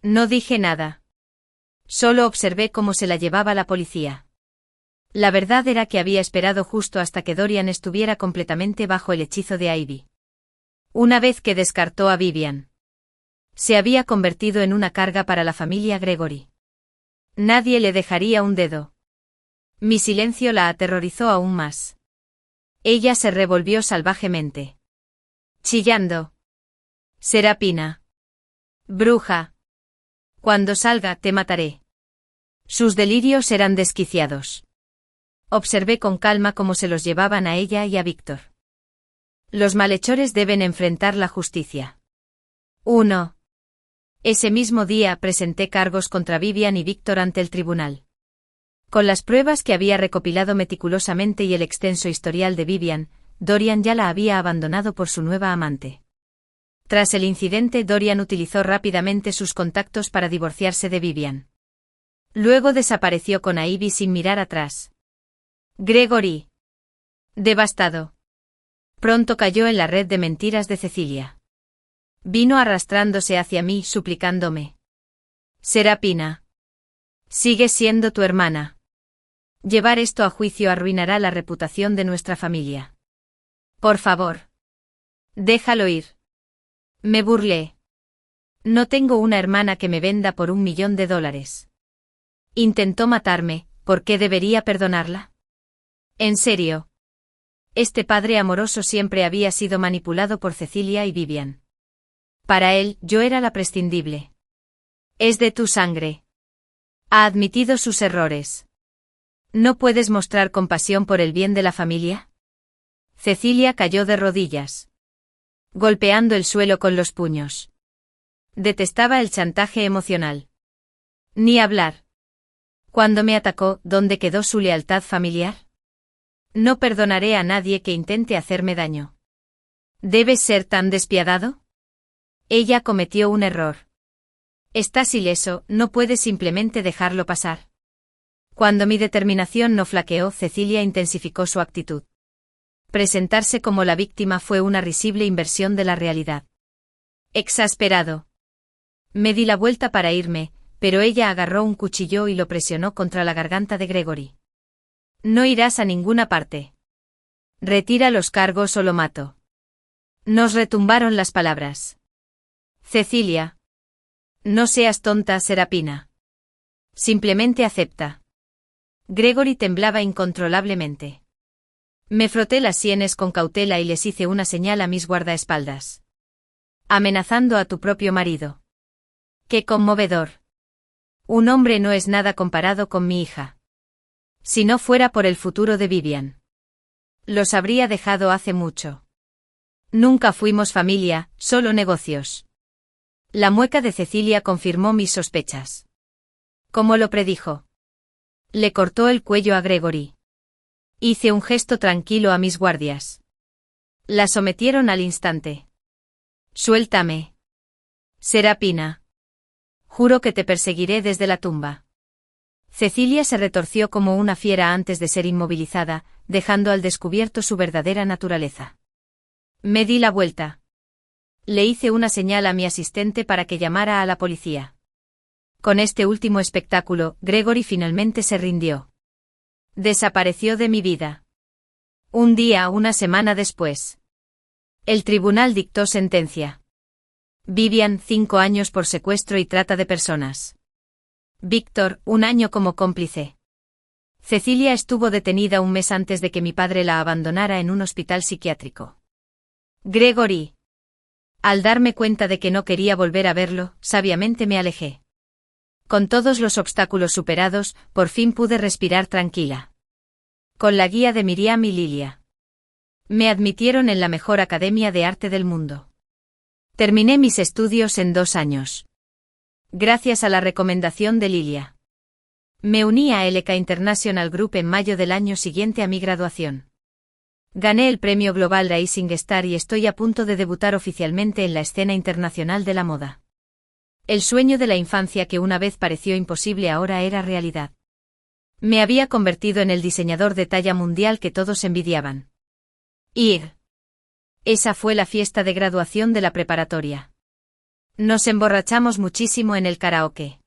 [SPEAKER 1] No dije nada. Solo observé cómo se la llevaba la policía. La verdad era que había esperado justo hasta que Dorian estuviera completamente bajo el hechizo de Ivy. Una vez que descartó a Vivian. Se había convertido en una carga para la familia Gregory. Nadie le dejaría un dedo. Mi silencio la aterrorizó aún más. Ella se revolvió salvajemente. Chillando. Serapina. Bruja. Cuando salga, te mataré. Sus delirios eran desquiciados. Observé con calma cómo se los llevaban a ella y a Víctor. Los malhechores deben enfrentar la justicia. 1. Ese mismo día presenté cargos contra Vivian y Víctor ante el tribunal. Con las pruebas que había recopilado meticulosamente y el extenso historial de Vivian, Dorian ya la había abandonado por su nueva amante. Tras el incidente, Dorian utilizó rápidamente sus contactos para divorciarse de Vivian. Luego desapareció con Ivy sin mirar atrás. Gregory. Devastado. Pronto cayó en la red de mentiras de Cecilia. Vino arrastrándose hacia mí suplicándome. Serapina. Sigue siendo tu hermana. Llevar esto a juicio arruinará la reputación de nuestra familia. Por favor. Déjalo ir. Me burlé. No tengo una hermana que me venda por $1 millón. Intentó matarme, ¿por qué debería perdonarla? En serio. Este padre amoroso siempre había sido manipulado por Cecilia y Vivian. Para él, yo era la prescindible. Es de tu sangre. Ha admitido sus errores. ¿No puedes mostrar compasión por el bien de la familia? Cecilia cayó de rodillas, golpeando el suelo con los puños. Detestaba el chantaje emocional. Ni hablar. Cuando me atacó, ¿dónde quedó su lealtad familiar? No perdonaré a nadie que intente hacerme daño. ¿Debes ser tan despiadado? Ella cometió un error. Estás ileso, no puedes simplemente dejarlo pasar. Cuando mi determinación no flaqueó, Cecilia intensificó su actitud. Presentarse como la víctima fue una risible inversión de la realidad. Exasperado. Me di la vuelta para irme, pero ella agarró un cuchillo y lo presionó contra la garganta de Gregory. No irás a ninguna parte. Retira los cargos o lo mato. Nos retumbaron las palabras. Cecilia. No seas tonta, Serapina. Simplemente acepta. Gregory temblaba incontrolablemente. Me froté las sienes con cautela y les hice una señal a mis guardaespaldas. Amenazando a tu propio marido. ¡Qué conmovedor! Un hombre no es nada comparado con mi hija. Si no fuera por el futuro de Vivian. Los habría dejado hace mucho. Nunca fuimos familia, solo negocios. La mueca de Cecilia confirmó mis sospechas. Como lo predijo. Le cortó el cuello a Gregory. Hice un gesto tranquilo a mis guardias. La sometieron al instante. Suéltame. Serapina. Juro que te perseguiré desde la tumba. Cecilia se retorció como una fiera antes de ser inmovilizada, dejando al descubierto su verdadera naturaleza. Me di la vuelta. Le hice una señal a mi asistente para que llamara a la policía. Con este último espectáculo, Gregory finalmente se rindió. Desapareció de mi vida. Un día, una semana después. El tribunal dictó sentencia. Vivian, 5 años por secuestro y trata de personas. Víctor, 1 año como cómplice. Cecilia estuvo detenida un mes antes de que mi padre la abandonara en un hospital psiquiátrico. Gregory. Al darme cuenta de que no quería volver a verlo, sabiamente me alejé. Con todos los obstáculos superados, por fin pude respirar tranquila. Con la guía de Miriam y Lilia. Me admitieron en la mejor academia de arte del mundo. Terminé mis estudios en 2 años. Gracias a la recomendación de Lilia. Me uní a LK International Group en mayo del año siguiente a mi graduación. Gané el premio Global Rising Star y estoy a punto de debutar oficialmente en la escena internacional de la moda. El sueño de la infancia que una vez pareció imposible ahora era realidad. Me había convertido en el diseñador de talla mundial que todos envidiaban. Ir. Esa fue la fiesta de graduación de la preparatoria. Nos emborrachamos muchísimo en el karaoke.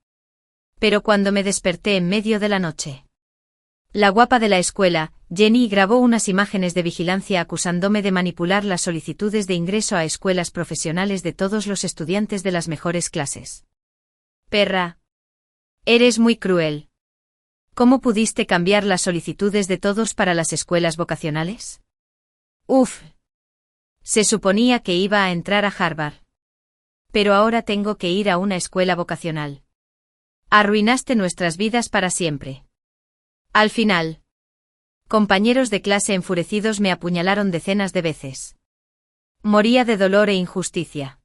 [SPEAKER 1] Pero cuando me desperté en medio de la noche. La guapa de la escuela, Jenny, grabó unas imágenes de vigilancia acusándome de manipular las solicitudes de ingreso a escuelas profesionales de todos los estudiantes de las mejores clases. Perra. Eres muy cruel. ¿Cómo pudiste cambiar las solicitudes de todos para las escuelas vocacionales? Uf. Se suponía que iba a entrar a Harvard. Pero ahora tengo que ir a una escuela vocacional. Arruinaste nuestras vidas para siempre. Al final. Compañeros de clase enfurecidos me apuñalaron decenas de veces. Moría de dolor e injusticia.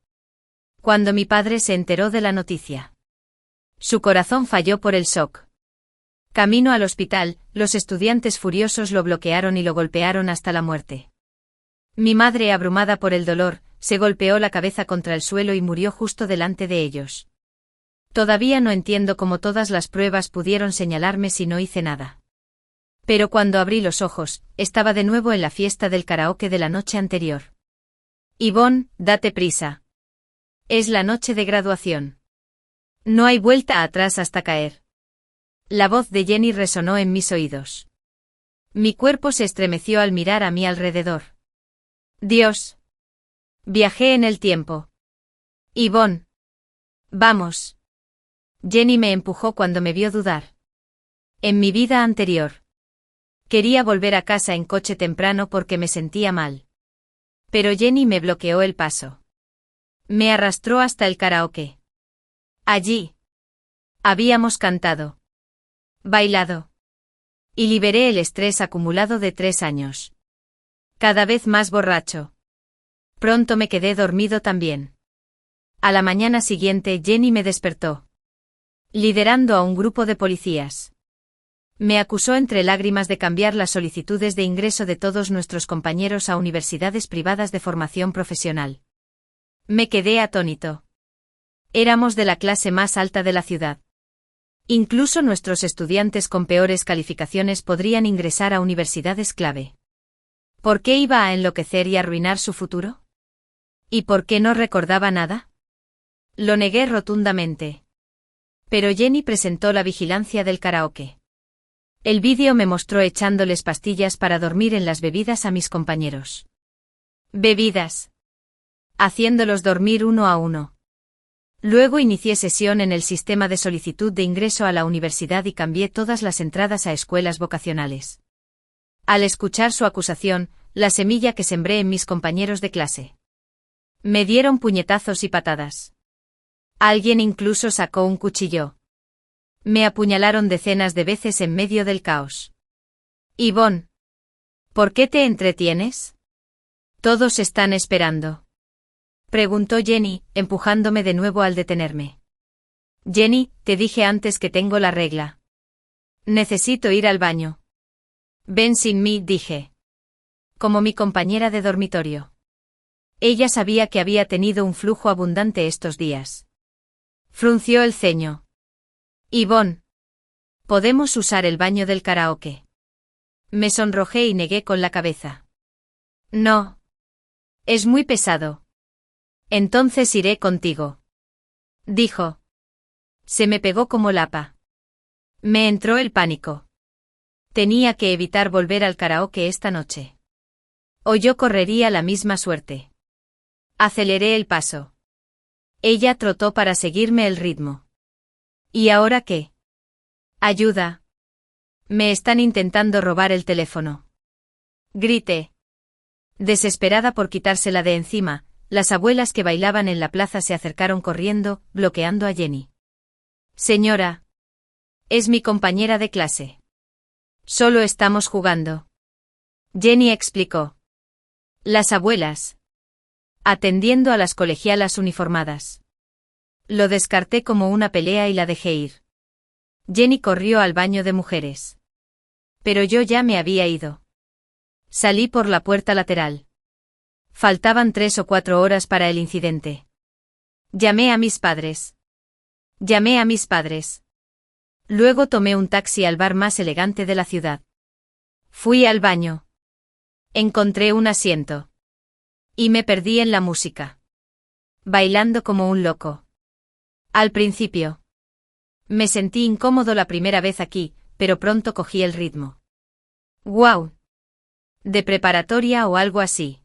[SPEAKER 1] Cuando mi padre se enteró de la noticia. Su corazón falló por el shock. Camino al hospital, los estudiantes furiosos lo bloquearon y lo golpearon hasta la muerte. Mi madre, abrumada por el dolor, se golpeó la cabeza contra el suelo y murió justo delante de ellos. Todavía no entiendo cómo todas las pruebas pudieron señalarme si no hice nada. Pero cuando abrí los ojos, estaba de nuevo en la fiesta del karaoke de la noche anterior. Yvonne, date prisa. Es la noche de graduación. No hay vuelta atrás hasta caer. La voz de Jenny resonó en mis oídos. Mi cuerpo se estremeció al mirar a mi alrededor. Dios. Viajé en el tiempo. Yvonne. Vamos. Jenny me empujó cuando me vio dudar. En mi vida anterior. Quería volver a casa en coche temprano porque me sentía mal. Pero Jenny me bloqueó el paso. Me arrastró hasta el karaoke. Allí habíamos cantado, bailado y liberé el estrés acumulado de 3 años. Cada vez más borracho. Pronto me quedé dormido también. A la mañana siguiente Jenny me despertó, liderando a un grupo de policías. Me acusó entre lágrimas de cambiar las solicitudes de ingreso de todos nuestros compañeros a universidades privadas de formación profesional. Me quedé atónito. Éramos de la clase más alta de la ciudad. Incluso nuestros estudiantes con peores calificaciones podrían ingresar a universidades clave. ¿Por qué iba a enloquecer y arruinar su futuro? ¿Y por qué no recordaba nada? Lo negué rotundamente. Pero Jenny presentó la vigilancia del karaoke. El vídeo me mostró echándoles pastillas para dormir en las bebidas a mis compañeros. Bebidas. Haciéndolos dormir uno a uno. Luego inicié sesión en el sistema de solicitud de ingreso a la universidad y cambié todas las entradas a escuelas vocacionales. Al escuchar su acusación, la semilla que sembré en mis compañeros de clase. Me dieron puñetazos y patadas. Alguien incluso sacó un cuchillo. Me apuñalaron decenas de veces en medio del caos. Yvonne, ¿por qué te entretienes? Todos están esperando. Preguntó Jenny, empujándome de nuevo al detenerme. Jenny, te dije antes que tengo la regla. Necesito ir al baño. Ven sin mí, dije. Como mi compañera de dormitorio. Ella sabía que había tenido un flujo abundante estos días. Frunció el ceño. Yvonne, ¿podemos usar el baño del karaoke? Me sonrojé y negué con la cabeza. No. Es muy pesado. Entonces iré contigo. Dijo. Se me pegó como lapa. Me entró el pánico. Tenía que evitar volver al karaoke esta noche. O yo correría la misma suerte. Aceleré el paso. Ella trotó para seguirme el ritmo. ¿Y ahora qué? Ayuda. Me están intentando robar el teléfono. Grité. Desesperada por quitársela de encima, las abuelas que bailaban en la plaza se acercaron corriendo, bloqueando a Jenny. Señora. Es mi compañera de clase. Solo estamos jugando. Jenny explicó. Las abuelas. Atendiendo a las colegialas uniformadas. Lo descarté como una pelea y la dejé ir. Jenny corrió al baño de mujeres. Pero yo ya me había ido. Salí por la puerta lateral. Faltaban 3 o 4 horas para el incidente. Llamé a mis padres. Luego tomé un taxi al bar más elegante de la ciudad. Fui al baño. Encontré un asiento. Y me perdí en la música. Bailando como un loco. Al principio. Me sentí incómodo la primera vez aquí, pero pronto cogí el ritmo. ¡Guau! De preparatoria o algo así.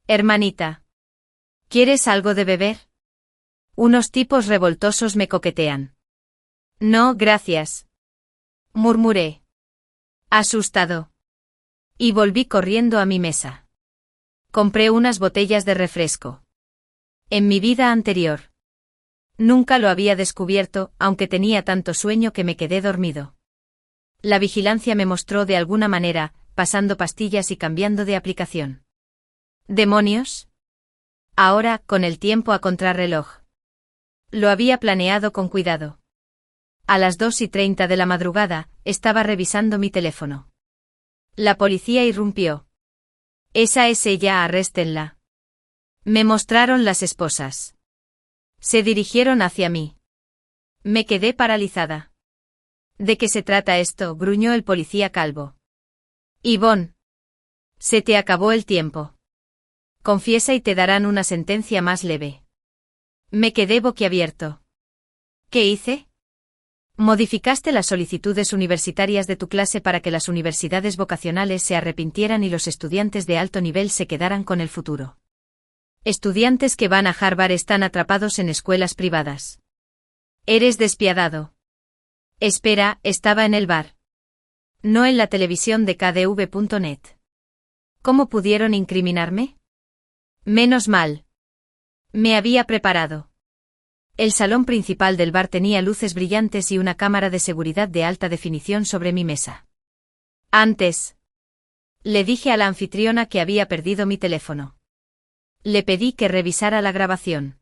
[SPEAKER 1] Hermanita. ¿Quieres algo de beber? Unos tipos revoltosos me coquetean. No, gracias. Murmuré. Asustado. Y volví corriendo a mi mesa. Compré unas botellas de refresco. En mi vida anterior. Nunca lo había descubierto, aunque tenía tanto sueño que me quedé dormido. La vigilancia me mostró de alguna manera, pasando pastillas y cambiando de aplicación. ¿Demonios? Ahora, con el tiempo a contrarreloj. Lo había planeado con cuidado. A las 2:30 de la madrugada, estaba revisando mi teléfono. La policía irrumpió. Esa es ella, arréstenla. Me mostraron las esposas. Se dirigieron hacia mí. Me quedé paralizada. ¿De qué se trata esto?, gruñó el policía calvo. Yvonne. Se te acabó el tiempo. Confiesa y te darán una sentencia más leve. Me quedé boquiabierto. ¿Qué hice? Modificaste las solicitudes universitarias de tu clase para que las universidades vocacionales se arrepintieran y los estudiantes de alto nivel se quedaran con el futuro. Estudiantes que van a Harvard están atrapados en escuelas privadas. Eres despiadado. Espera, estaba en el bar. No en la televisión de KDV.net. ¿Cómo pudieron incriminarme? Menos mal. Me había preparado. El salón principal del bar tenía luces brillantes y una cámara de seguridad de alta definición sobre mi mesa. Antes, le dije a la anfitriona que había perdido mi teléfono. Le pedí que revisara la grabación.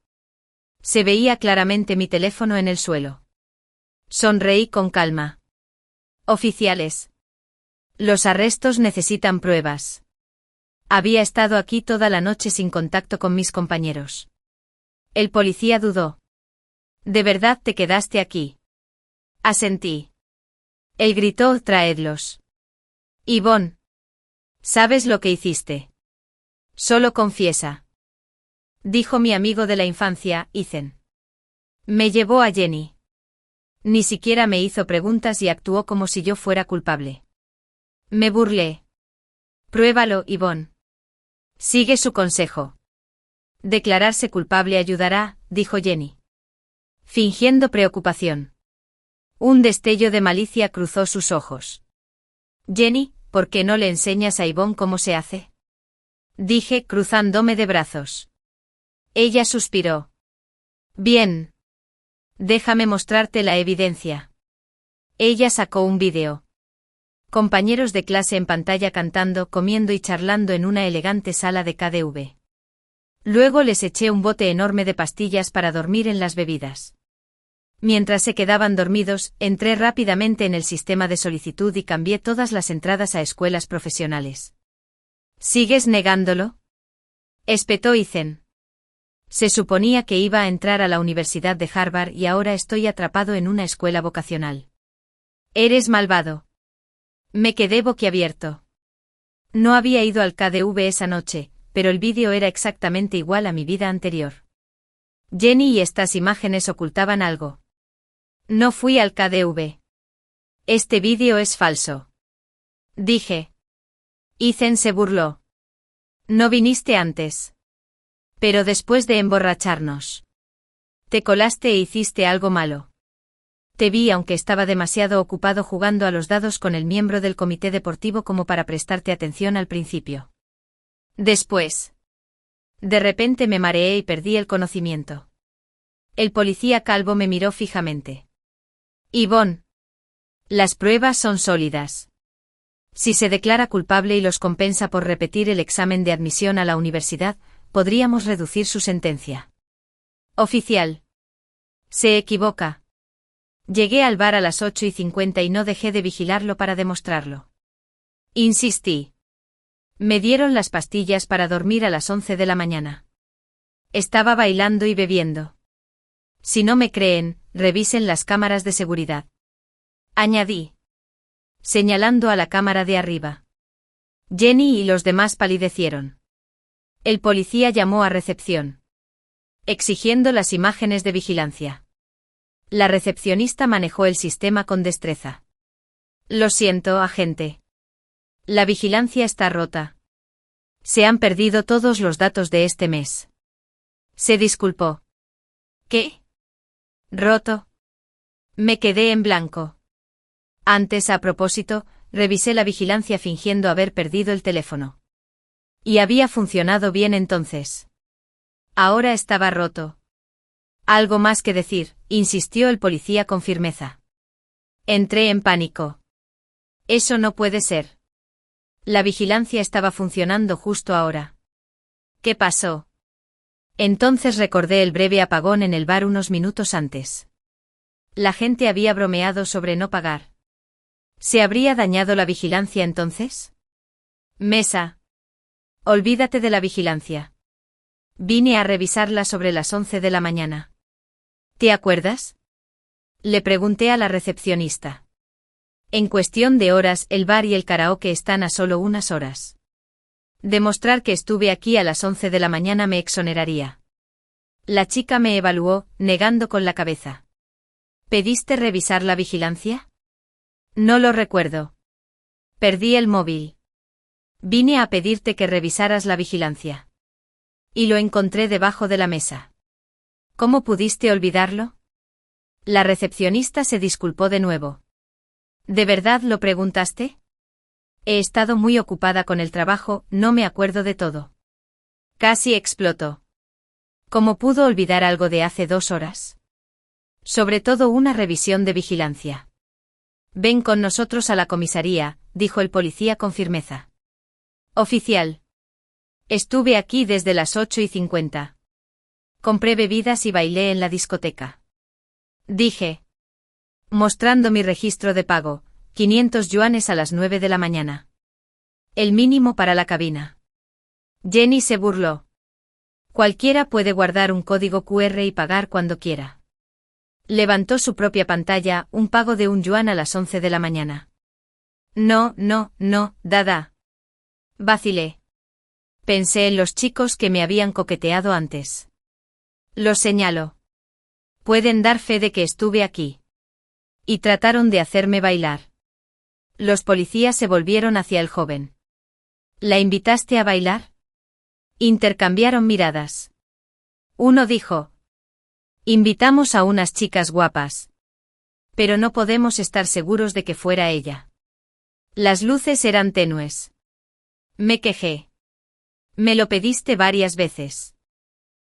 [SPEAKER 1] Se veía claramente mi teléfono en el suelo. Sonreí con calma. Oficiales. Los arrestos necesitan pruebas. Había estado aquí toda la noche sin contacto con mis compañeros. El policía dudó. ¿De verdad te quedaste aquí? Asentí. Él gritó: traedlos. Yvonne. ¿Sabes lo que hiciste? Solo confiesa. Dijo mi amigo de la infancia, Ethan. Me llevó a Jenny. Ni siquiera me hizo preguntas y actuó como si yo fuera culpable. Me burlé. Pruébalo, Yvonne. Sigue su consejo. Declararse culpable ayudará, dijo Jenny. Fingiendo preocupación. Un destello de malicia cruzó sus ojos. Jenny, ¿por qué no le enseñas a Yvonne cómo se hace? Dije, cruzándome de brazos. Ella suspiró. Bien. Déjame mostrarte la evidencia. Ella sacó un vídeo. Compañeros de clase en pantalla cantando, comiendo y charlando en una elegante sala de KDV. Luego les eché un bote enorme de pastillas para dormir en las bebidas. Mientras se quedaban dormidos, entré rápidamente en el sistema de solicitud y cambié todas las entradas a escuelas profesionales. ¿Sigues negándolo?, espetó Ethan. Se suponía que iba a entrar a la Universidad de Harvard y ahora estoy atrapado en una escuela vocacional. Eres malvado. Me quedé boquiabierto. No había ido al KDV esa noche, pero el vídeo era exactamente igual a mi vida anterior. Jenny y estas imágenes ocultaban algo. No fui al KDV. Este vídeo es falso. Dije. Ethan se burló. No viniste antes. Pero después de emborracharnos. Te colaste e hiciste algo malo. Te vi aunque estaba demasiado ocupado jugando a los dados con el miembro del comité deportivo como para prestarte atención al principio. Después. De repente me mareé y perdí el conocimiento. El policía calvo me miró fijamente. Yvonne. Las pruebas son sólidas. Si se declara culpable y los compensa por repetir el examen de admisión a la universidad, podríamos reducir su sentencia. Oficial. Se equivoca. Llegué al bar a las 8:50 y no dejé de vigilarlo para demostrarlo. Insistí. Me dieron las pastillas para dormir a las 11 de la mañana. Estaba bailando y bebiendo. Si no me creen, revisen las cámaras de seguridad. Añadí. Señalando a la cámara de arriba. Jenny y los demás palidecieron. El policía llamó a recepción. Exigiendo las imágenes de vigilancia. La recepcionista manejó el sistema con destreza. Lo siento, agente. La vigilancia está rota. Se han perdido todos los datos de este mes. Se disculpó. ¿Qué? ¿Roto? Me quedé en blanco. Antes, a propósito, revisé la vigilancia fingiendo haber perdido el teléfono. Y había funcionado bien entonces. Ahora estaba roto. Algo más que decir, insistió el policía con firmeza. Entré en pánico. Eso no puede ser. La vigilancia estaba funcionando justo ahora. ¿Qué pasó? Entonces recordé el breve apagón en el bar unos minutos antes. La gente había bromeado sobre no pagar. ¿Se habría dañado la vigilancia entonces? Mesa. Olvídate de la vigilancia. Vine a revisarla sobre las 11 de la mañana. ¿Te acuerdas? Le pregunté a la recepcionista. En cuestión de horas, el bar y el karaoke están a solo unas horas. Demostrar que estuve aquí a las 11 de la mañana me exoneraría. La chica me evaluó, negando con la cabeza. ¿Pediste revisar la vigilancia? No lo recuerdo. Perdí el móvil. Vine a pedirte que revisaras la vigilancia. Y lo encontré debajo de la mesa. ¿Cómo pudiste olvidarlo? La recepcionista se disculpó de nuevo. ¿De verdad lo preguntaste? He estado muy ocupada con el trabajo, no me acuerdo de todo. Casi explotó. ¿Cómo pudo olvidar algo de hace 2 horas? Sobre todo una revisión de vigilancia. Ven con nosotros a la comisaría, dijo el policía con firmeza. Oficial. Estuve aquí desde las 8:50. Compré bebidas y bailé en la discoteca. Dije. Mostrando mi registro de pago, 500 yuanes a las 9 de la mañana. El mínimo para la cabina. Jenny se burló. Cualquiera puede guardar un código QR y pagar cuando quiera. Levantó su propia pantalla, un pago de 1 yuan a las 11 de la mañana. No, dada. Vacilé. Pensé en los chicos que me habían coqueteado antes. Los señalo. Pueden dar fe de que estuve aquí. Y trataron de hacerme bailar. Los policías se volvieron hacia el joven. ¿La invitaste a bailar? Intercambiaron miradas. Uno dijo. Invitamos a unas chicas guapas. Pero no podemos estar seguros de que fuera ella. Las luces eran tenues. Me quejé. Me lo pediste varias veces.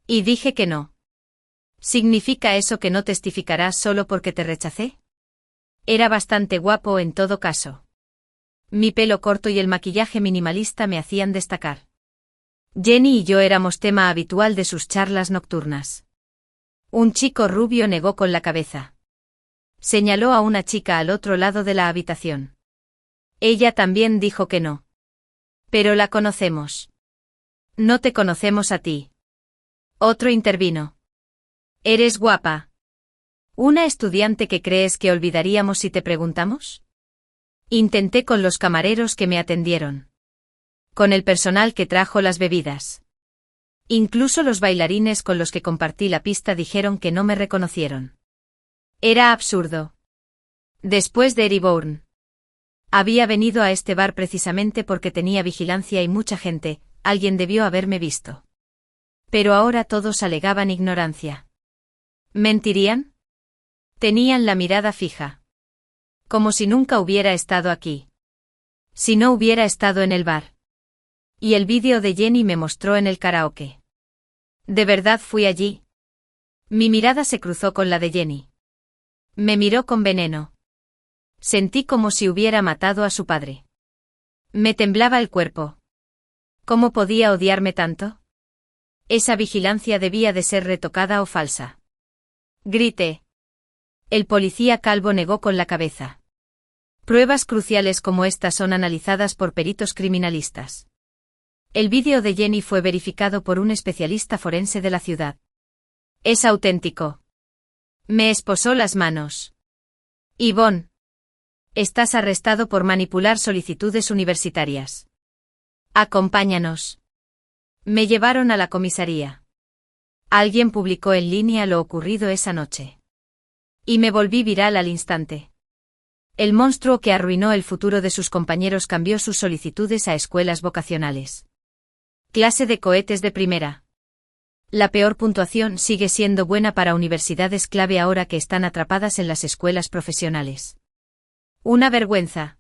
[SPEAKER 1] Y dije que no. ¿Significa eso que no testificarás solo porque te rechacé? Era bastante guapo en todo caso. Mi pelo corto y el maquillaje minimalista me hacían destacar. Jenny y yo éramos tema habitual de sus charlas nocturnas. Un chico rubio negó con la cabeza. Señaló a una chica al otro lado de la habitación. Ella también dijo que no. Pero la conocemos. No te conocemos a ti. Otro intervino. Eres guapa. ¿Una estudiante que crees que olvidaríamos si te preguntamos? Intenté con los camareros que me atendieron. Con el personal que trajo las bebidas. Incluso los bailarines con los que compartí la pista dijeron que no me reconocieron. Era absurdo. Después de Eryborn. Había venido a este bar precisamente porque tenía vigilancia y mucha gente, alguien debió haberme visto. Pero ahora todos alegaban ignorancia. ¿Mentirían? Tenían la mirada fija. Como si nunca hubiera estado aquí. Si no hubiera estado en el bar. Y el vídeo de Jenny me mostró en el karaoke. ¿De verdad fui allí? Mi mirada se cruzó con la de Jenny. Me miró con veneno. Sentí como si hubiera matado a su padre. Me temblaba el cuerpo. ¿Cómo podía odiarme tanto? Esa vigilancia debía de ser retocada o falsa. Grité. El policía calvo negó con la cabeza. Pruebas cruciales como estas son analizadas por peritos criminalistas. El vídeo de Jenny fue verificado por un especialista forense de la ciudad. Es auténtico. Me esposó las manos. Yvonne. Estás arrestado por manipular solicitudes universitarias. Acompáñanos. Me llevaron a la comisaría. Alguien publicó en línea lo ocurrido esa noche. Y me volví viral al instante. El monstruo que arruinó el futuro de sus compañeros cambió sus solicitudes a escuelas vocacionales. Clase de cohetes de primera. La peor puntuación sigue siendo buena para universidades clave ahora que están atrapadas en las escuelas profesionales. Una vergüenza.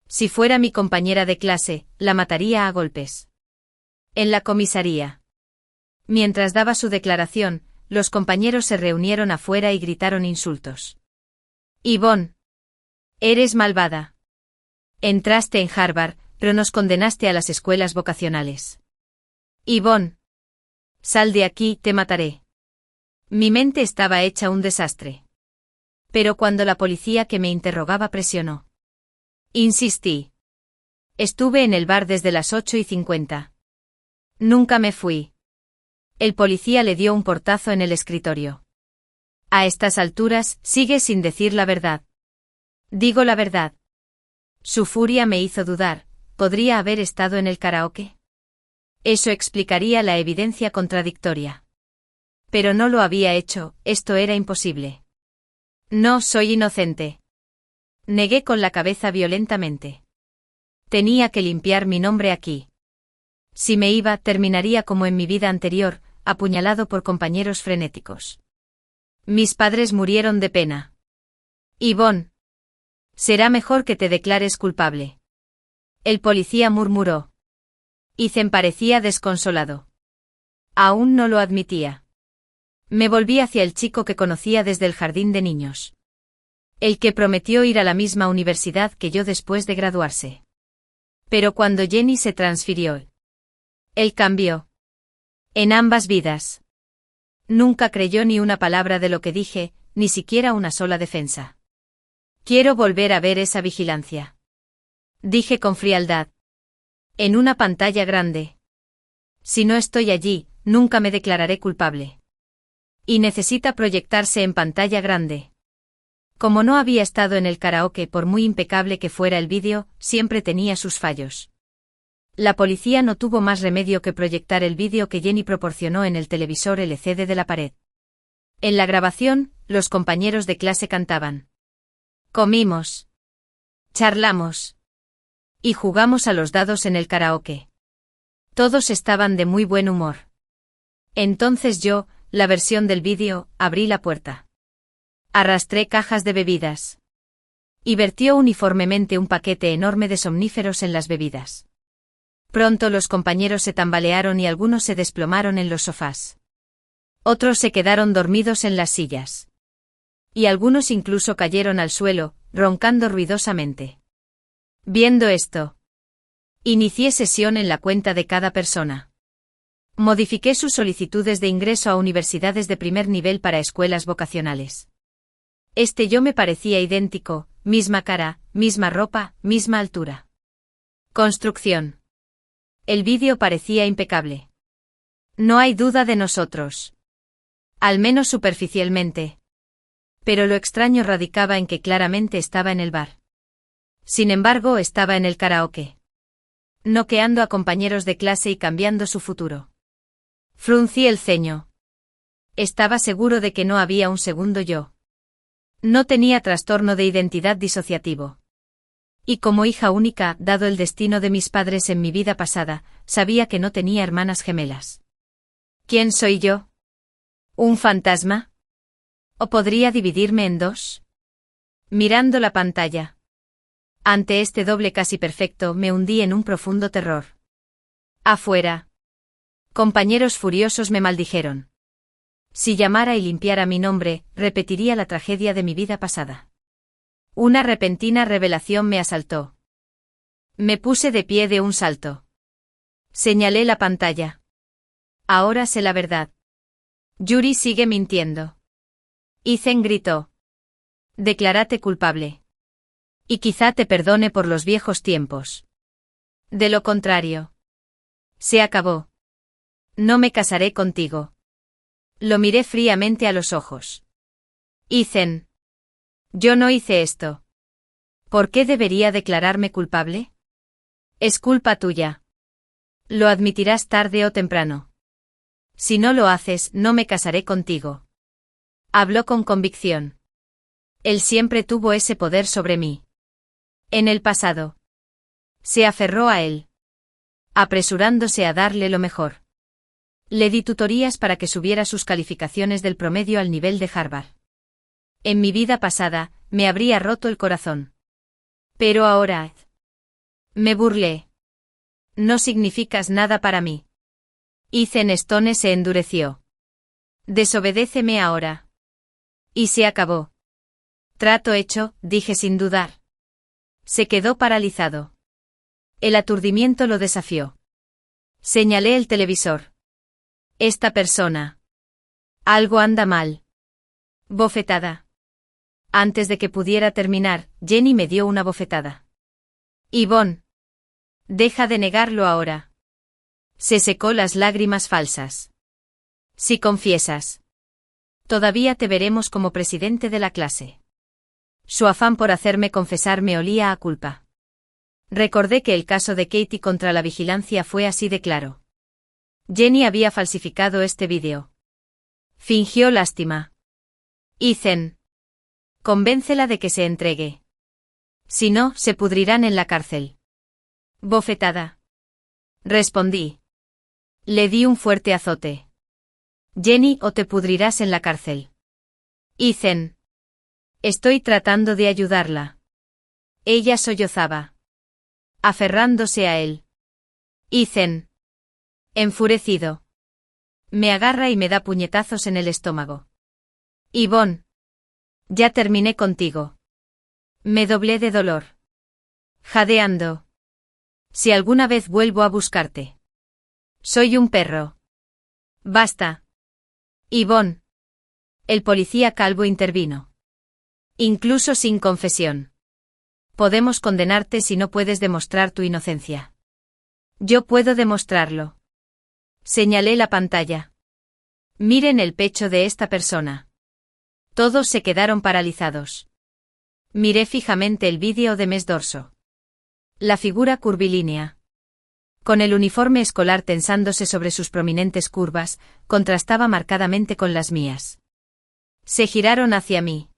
[SPEAKER 1] Si fuera mi compañera de clase, la mataría a golpes. En la comisaría. Mientras daba su declaración, los compañeros se reunieron afuera y gritaron insultos. Yvonne. Eres malvada. Entraste en Harvard, pero nos condenaste a las escuelas vocacionales. Yvonne. Sal de aquí, te mataré. Mi mente estaba hecha un desastre. Pero cuando la policía que me interrogaba presionó. Insistí. Estuve en el bar desde las 8:50. Nunca me fui. El policía le dio un portazo en el escritorio. A estas alturas, sigue sin decir la verdad. Digo la verdad. Su furia me hizo dudar, ¿podría haber estado en el karaoke? Eso explicaría la evidencia contradictoria. Pero no lo había hecho, esto era imposible. No soy inocente. Negué con la cabeza violentamente. Tenía que limpiar mi nombre aquí. Si me iba, terminaría como en mi vida anterior, apuñalado por compañeros frenéticos. Mis padres murieron de pena. Yvonne. Será mejor que te declares culpable. El policía murmuró. Ethan parecía desconsolado. Aún no lo admitía. Me volví hacia el chico que conocía desde el jardín de niños. El que prometió ir a la misma universidad que yo después de graduarse. Pero cuando Jenny se transfirió, él cambió. En ambas vidas. Nunca creyó ni una palabra de lo que dije, ni siquiera una sola defensa. Quiero volver a ver esa vigilancia. Dije con frialdad. En una pantalla grande. Si no estoy allí, nunca me declararé culpable. Y necesita proyectarse en pantalla grande. Como no había estado en el karaoke por muy impecable que fuera el vídeo, siempre tenía sus fallos. La policía no tuvo más remedio que proyectar el vídeo que Jenny proporcionó en el televisor LCD de la pared. En la grabación, los compañeros de clase cantaban. Comimos. Charlamos. Y jugamos a los dados en el karaoke. Todos estaban de muy buen humor. Entonces yo, la versión del vídeo, abrí la puerta. Arrastré cajas de bebidas. Y vertió uniformemente un paquete enorme de somníferos en las bebidas. Pronto los compañeros se tambalearon y algunos se desplomaron en los sofás. Otros se quedaron dormidos en las sillas. Y algunos incluso cayeron al suelo, roncando ruidosamente. Viendo esto, inicié sesión en la cuenta de cada persona. Modifiqué sus solicitudes de ingreso a universidades de primer nivel para escuelas vocacionales. Yo me parecía idéntico, misma cara, misma ropa, misma altura. Construcción. El vídeo parecía impecable. No hay duda de nosotros. Al menos superficialmente. Pero lo extraño radicaba en que claramente estaba en el bar. Sin embargo, estaba en el karaoke. Noqueando a compañeros de clase y cambiando su futuro. Fruncí el ceño. Estaba seguro de que no había un segundo yo. No tenía trastorno de identidad disociativo. Y como hija única, dado el destino de mis padres en mi vida pasada, sabía que no tenía hermanas gemelas. ¿Quién soy yo? ¿Un fantasma? ¿O podría dividirme en dos? Mirando la pantalla. Ante este doble casi perfecto me hundí en un profundo terror. Afuera. Compañeros furiosos me maldijeron. Si llamara y limpiara mi nombre, repetiría la tragedia de mi vida pasada. Una repentina revelación me asaltó. Me puse de pie de un salto. Señalé la pantalla. Ahora sé la verdad. Yuri sigue mintiendo. Ethan gritó. Declárate culpable. Y quizá te perdone por los viejos tiempos. De lo contrario. Se acabó. No me casaré contigo. Lo miré fríamente a los ojos. Ethan. Yo no hice esto. ¿Por qué debería declararme culpable? Es culpa tuya. Lo admitirás tarde o temprano. Si no lo haces, no me casaré contigo. Habló con convicción. Él siempre tuvo ese poder sobre mí. En el pasado. Se aferró a él. Apresurándose a darle lo mejor. Le di tutorías para que subiera sus calificaciones del promedio al nivel de Harvard. En mi vida pasada, me habría roto el corazón. Pero ahora... Me burlé. No significas nada para mí. Ethan Stone se endureció. Desobedéceme ahora. Y se acabó. Trato hecho, dije sin dudar. Se quedó paralizado. El aturdimiento lo desafió. Señalé el televisor. Esta persona. Algo anda mal. Bofetada. Antes de que pudiera terminar, Jenny me dio una bofetada. Yvonne. Deja de negarlo ahora. Se secó las lágrimas falsas. Si confiesas. Todavía te veremos como presidente de la clase. Su afán por hacerme confesar me olía a culpa. Recordé que el caso de Katie contra la vigilancia fue así de claro. Jenny había falsificado este vídeo. Fingió lástima. Ethan. Convéncela de que se entregue. Si no, se pudrirán en la cárcel. Bofetada. Respondí. Le di un fuerte azote. Jenny, o te pudrirás en la cárcel. Ethan. Estoy tratando de ayudarla. Ella sollozaba, aferrándose a él. Ethan, enfurecido, me agarra y me da puñetazos en el estómago. Yvonne, ya terminé contigo. Me doblé de dolor. Jadeando. Si alguna vez vuelvo a buscarte. Soy un perro. Basta. Yvonne. El policía calvo intervino. Incluso sin confesión. Podemos condenarte si no puedes demostrar tu inocencia. Yo puedo demostrarlo. Señalé la pantalla. Miren el pecho de esta persona. Todos se quedaron paralizados. Miré fijamente el vídeo de mes dorso. La figura curvilínea, con el uniforme escolar tensándose sobre sus prominentes curvas, contrastaba marcadamente con las mías. Se giraron hacia mí.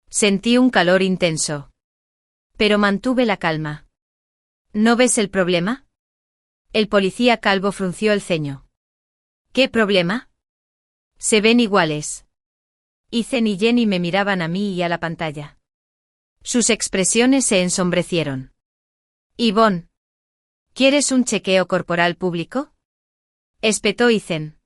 [SPEAKER 1] Sentí un calor intenso. Pero mantuve la calma. ¿No ves el problema? El policía calvo frunció el ceño. ¿Qué problema? Se ven iguales. Ethan y Jenny me miraban a mí y a la pantalla. Sus expresiones se ensombrecieron. Yvonne, ¿quieres un chequeo corporal público? Espetó Ethan.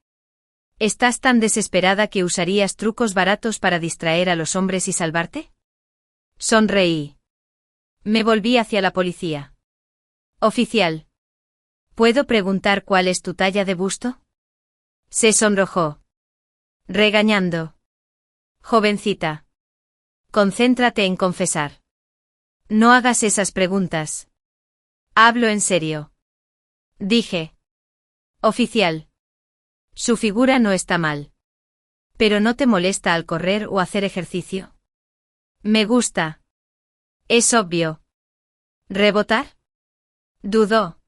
[SPEAKER 1] ¿Estás tan desesperada que usarías trucos baratos para distraer a los hombres y salvarte? Sonreí. Me volví hacia la policía. Oficial. ¿Puedo preguntar cuál es tu talla de busto? Se sonrojó. Regañando. Jovencita. Concéntrate en confesar. No hagas esas preguntas. Hablo en serio. Dije. Oficial. Su figura no está mal. ¿Pero no te molesta al correr o hacer ejercicio? Me gusta. Es obvio. ¿Rebotar? Dudó.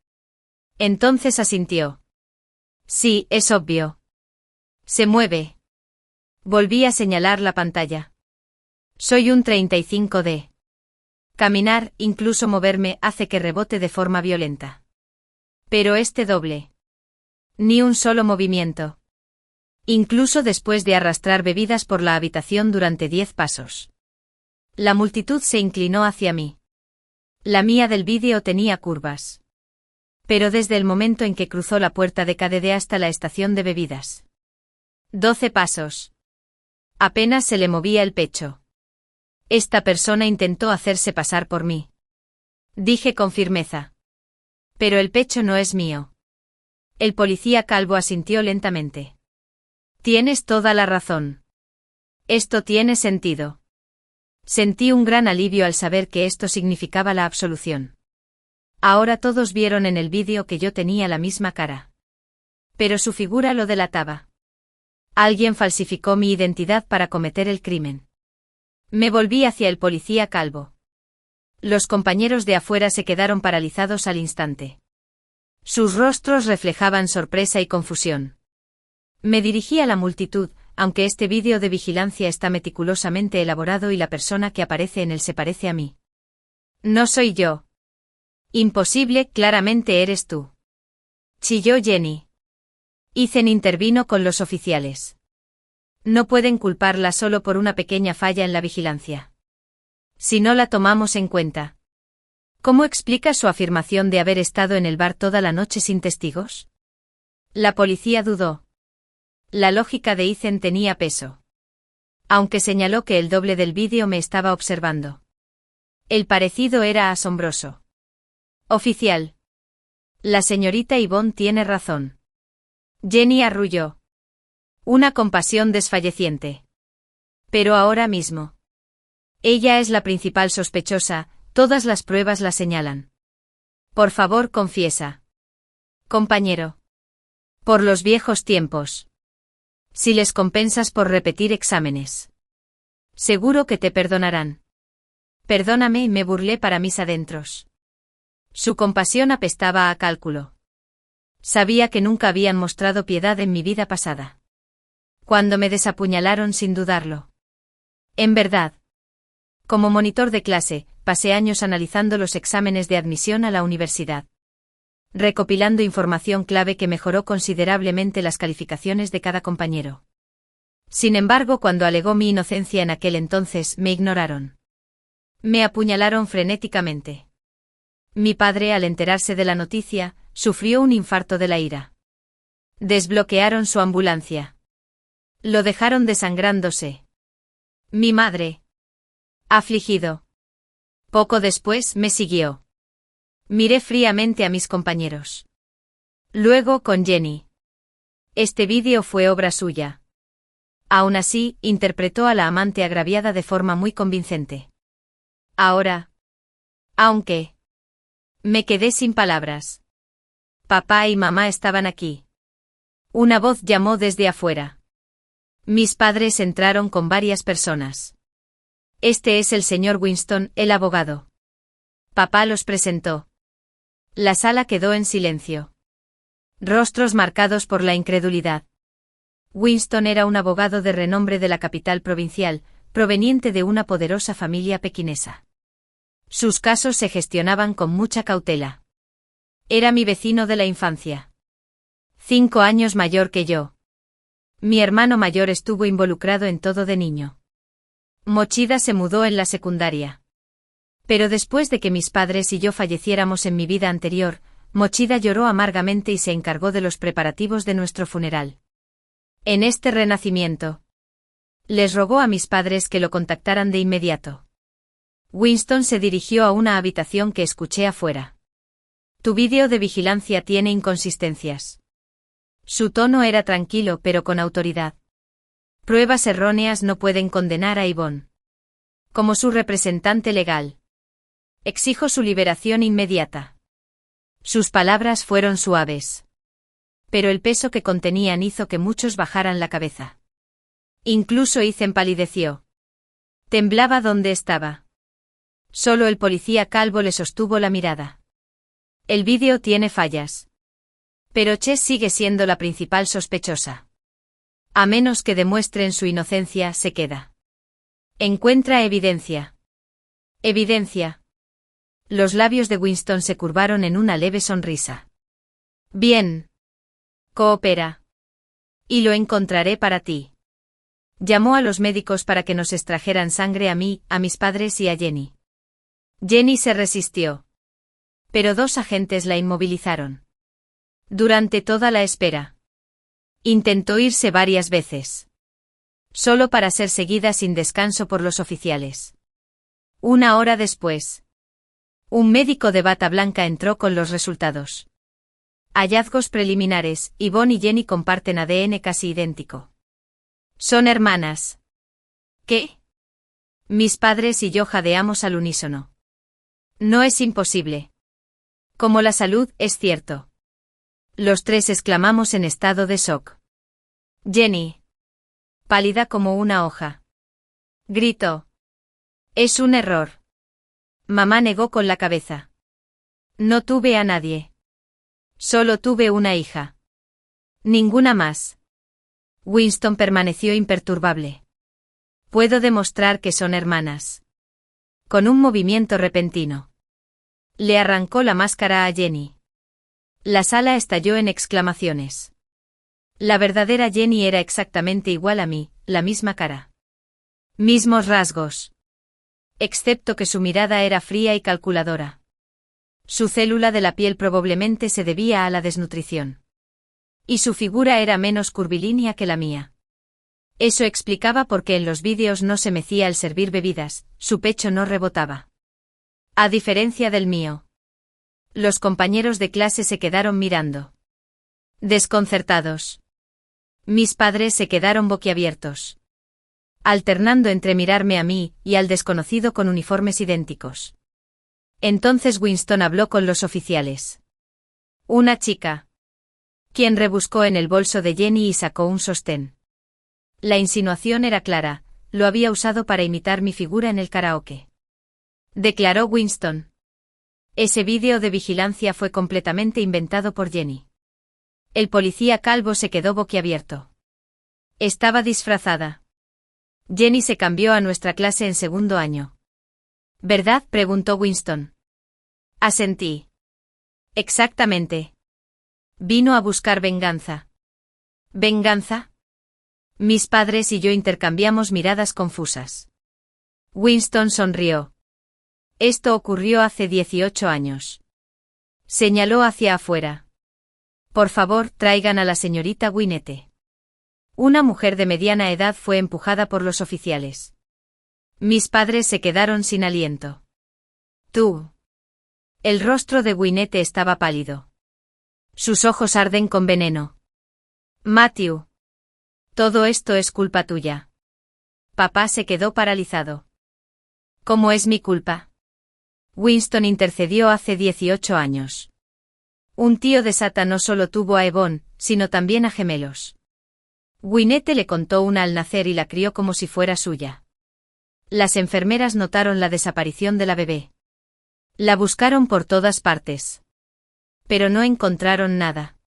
[SPEAKER 1] Entonces asintió. Sí, es obvio. Se mueve. Volví a señalar la pantalla. Soy un 35D. Caminar, incluso moverme, hace que rebote de forma violenta. Pero este doble. Ni un solo movimiento. Incluso después de arrastrar bebidas por la habitación durante 10 pasos. La multitud se inclinó hacia mí. La mía del vídeo tenía curvas. Pero desde el momento en que cruzó la puerta de KDD hasta la estación de bebidas. 12 pasos. Apenas se le movía el pecho. Esta persona intentó hacerse pasar por mí. Dije con firmeza. Pero el pecho no es mío. El policía calvo asintió lentamente. Tienes toda la razón. Esto tiene sentido. Sentí un gran alivio al saber que esto significaba la absolución. Ahora todos vieron en el vídeo que yo tenía la misma cara. Pero su figura lo delataba. Alguien falsificó mi identidad para cometer el crimen. Me volví hacia el policía calvo. Los compañeros de afuera se quedaron paralizados al instante. Sus rostros reflejaban sorpresa y confusión. Me dirigí a la multitud, aunque este vídeo de vigilancia está meticulosamente elaborado y la persona que aparece en él se parece a mí. No soy yo. Imposible, claramente eres tú. Chilló Jenny. Ethan intervino con los oficiales. No pueden culparla solo por una pequeña falla en la vigilancia. Si no la tomamos en cuenta. ¿Cómo explica su afirmación de haber estado en el bar toda la noche sin testigos? La policía dudó. La lógica de Ethan tenía peso. Aunque señaló que el doble del vídeo me estaba observando. El parecido era asombroso. Oficial. La señorita Yvonne tiene razón. Jenny arrulló. Una compasión desfalleciente. Pero ahora mismo. Ella es la principal sospechosa, todas las pruebas la señalan. Por favor, confiesa. Compañero. Por los viejos tiempos. Si les compensas por repetir exámenes. Seguro que te perdonarán. Perdóname, me burlé para mis adentros. Su compasión apestaba a cálculo. Sabía que nunca habían mostrado piedad en mi vida pasada. Cuando me desapuñalaron sin dudarlo. En verdad. Como monitor de clase, pasé años analizando los exámenes de admisión a la universidad. Recopilando información clave que mejoró considerablemente las calificaciones de cada compañero. Sin embargo, cuando alegó mi inocencia en aquel entonces, me ignoraron. Me apuñalaron frenéticamente. Mi padre, al enterarse de la noticia, sufrió un infarto de la ira. Desbloquearon su ambulancia. Lo dejaron desangrándose. Mi madre. Afligido. Poco después me siguió. Miré fríamente a mis compañeros. Luego con Jenny. Este vídeo fue obra suya. Aún así, interpretó a la amante agraviada de forma muy convincente. Ahora. Aunque. Me quedé sin palabras. Papá y mamá estaban aquí. Una voz llamó desde afuera. Mis padres entraron con varias personas. Este es el señor Winston, el abogado. Papá los presentó. La sala quedó en silencio. Rostros marcados por la incredulidad. Winston era un abogado de renombre de la capital provincial, proveniente de una poderosa familia pequinesa. Sus casos se gestionaban con mucha cautela. Era mi vecino de la infancia. 5 años mayor que yo. Mi hermano mayor estuvo involucrado en todo de niño. Mochida se mudó en la secundaria. Pero después de que mis padres y yo falleciéramos en mi vida anterior, Mochida lloró amargamente y se encargó de los preparativos de nuestro funeral. En este renacimiento, les rogó a mis padres que lo contactaran de inmediato. Winston se dirigió a una habitación que escuché afuera. Tu vídeo de vigilancia tiene inconsistencias. Su tono era tranquilo pero con autoridad. Pruebas erróneas no pueden condenar a Yvonne. Como su representante legal, exijo su liberación inmediata. Sus palabras fueron suaves. Pero el peso que contenían hizo que muchos bajaran la cabeza. Incluso Ethan palideció. Temblaba donde estaba. Solo el policía calvo le sostuvo la mirada. El vídeo tiene fallas. Pero Chess sigue siendo la principal sospechosa. A menos que demuestren su inocencia, se queda. Encuentra evidencia. Evidencia. Los labios de Winston se curvaron en una leve sonrisa. Bien. Coopera. Y lo encontraré para ti. Llamó a los médicos para que nos extrajeran sangre a mí, a mis padres y a Jenny. Jenny se resistió. Pero 2 agentes la inmovilizaron. Durante toda la espera. Intentó irse varias veces. Solo para ser seguida sin descanso por los oficiales. 1 hora después. Un médico de bata blanca entró con los resultados. Hallazgos preliminares, Yvonne y Jenny comparten ADN casi idéntico. Son hermanas. ¿Qué? Mis padres y yo jadeamos al unísono. No es imposible. Como la salud, es cierto. Los 3 exclamamos en estado de shock. Jenny. Pálida como una hoja. Gritó. Es un error. Mamá negó con la cabeza. No tuve a nadie. Solo tuve una hija. Ninguna más. Winston permaneció imperturbable. Puedo demostrar que son hermanas. Con un movimiento repentino. Le arrancó la máscara a Jenny. La sala estalló en exclamaciones. La verdadera Jenny era exactamente igual a mí, la misma cara. Mismos rasgos. Excepto que su mirada era fría y calculadora. Su célula de la piel probablemente se debía a la desnutrición. Y su figura era menos curvilínea que la mía. Eso explicaba por qué en los vídeos no se mecía al servir bebidas, su pecho no rebotaba. A diferencia del mío. Los compañeros de clase se quedaron mirando. Desconcertados. Mis padres se quedaron boquiabiertos. Alternando entre mirarme a mí y al desconocido con uniformes idénticos. Entonces Winston habló con los oficiales. Una chica. Quien rebuscó en el bolso de Jenny y sacó un sostén. La insinuación era clara, lo había usado para imitar mi figura en el karaoke. Declaró Winston. Ese vídeo de vigilancia fue completamente inventado por Jenny. El policía calvo se quedó boquiabierto. Estaba disfrazada. Jenny se cambió a nuestra clase en 2º año. ¿Verdad?, preguntó Winston. Asentí. Exactamente. Vino a buscar venganza. ¿Venganza? Mis padres y yo intercambiamos miradas confusas. Winston sonrió. Esto ocurrió hace 18 años. Señaló hacia afuera. Por favor, traigan a la señorita Gwyneth. Una mujer de mediana edad fue empujada por los oficiales. Mis padres se quedaron sin aliento. Tú. El rostro de Gwyneth estaba pálido. Sus ojos arden con veneno. Matthew. Todo esto es culpa tuya. Papá se quedó paralizado. ¿Cómo es mi culpa? Winston intercedió hace 18 años. Un tío de Sata no solo tuvo a Yvonne, sino también a gemelos. Gwyneth le contó una al nacer y la crió como si fuera suya. Las enfermeras notaron la desaparición de la bebé. La buscaron por todas partes. Pero no encontraron nada.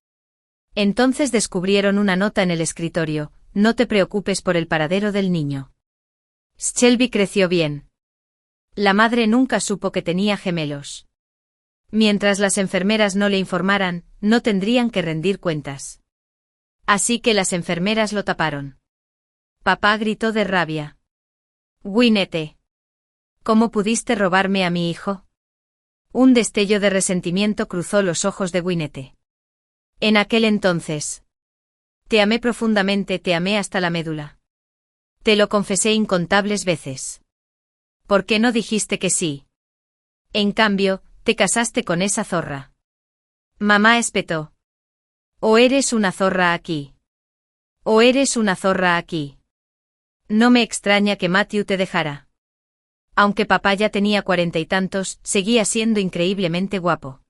[SPEAKER 1] Entonces descubrieron una nota en el escritorio: no te preocupes por el paradero del niño. Shelby creció bien. La madre nunca supo que tenía gemelos. Mientras las enfermeras no le informaran, no tendrían que rendir cuentas. Así que las enfermeras lo taparon. Papá gritó de rabia. Gwyneth. ¿Cómo pudiste robarme a mi hijo? Un destello de resentimiento cruzó los ojos de Gwyneth. En aquel entonces. Te amé profundamente, te amé hasta la médula. Te lo confesé incontables veces. ¿Por qué no dijiste que sí? En cambio, te casaste con esa zorra. Mamá espetó. O eres una zorra aquí. O eres una zorra aquí. No me extraña que Matthew te dejara. Aunque papá ya tenía 40 y tantos, seguía siendo increíblemente guapo.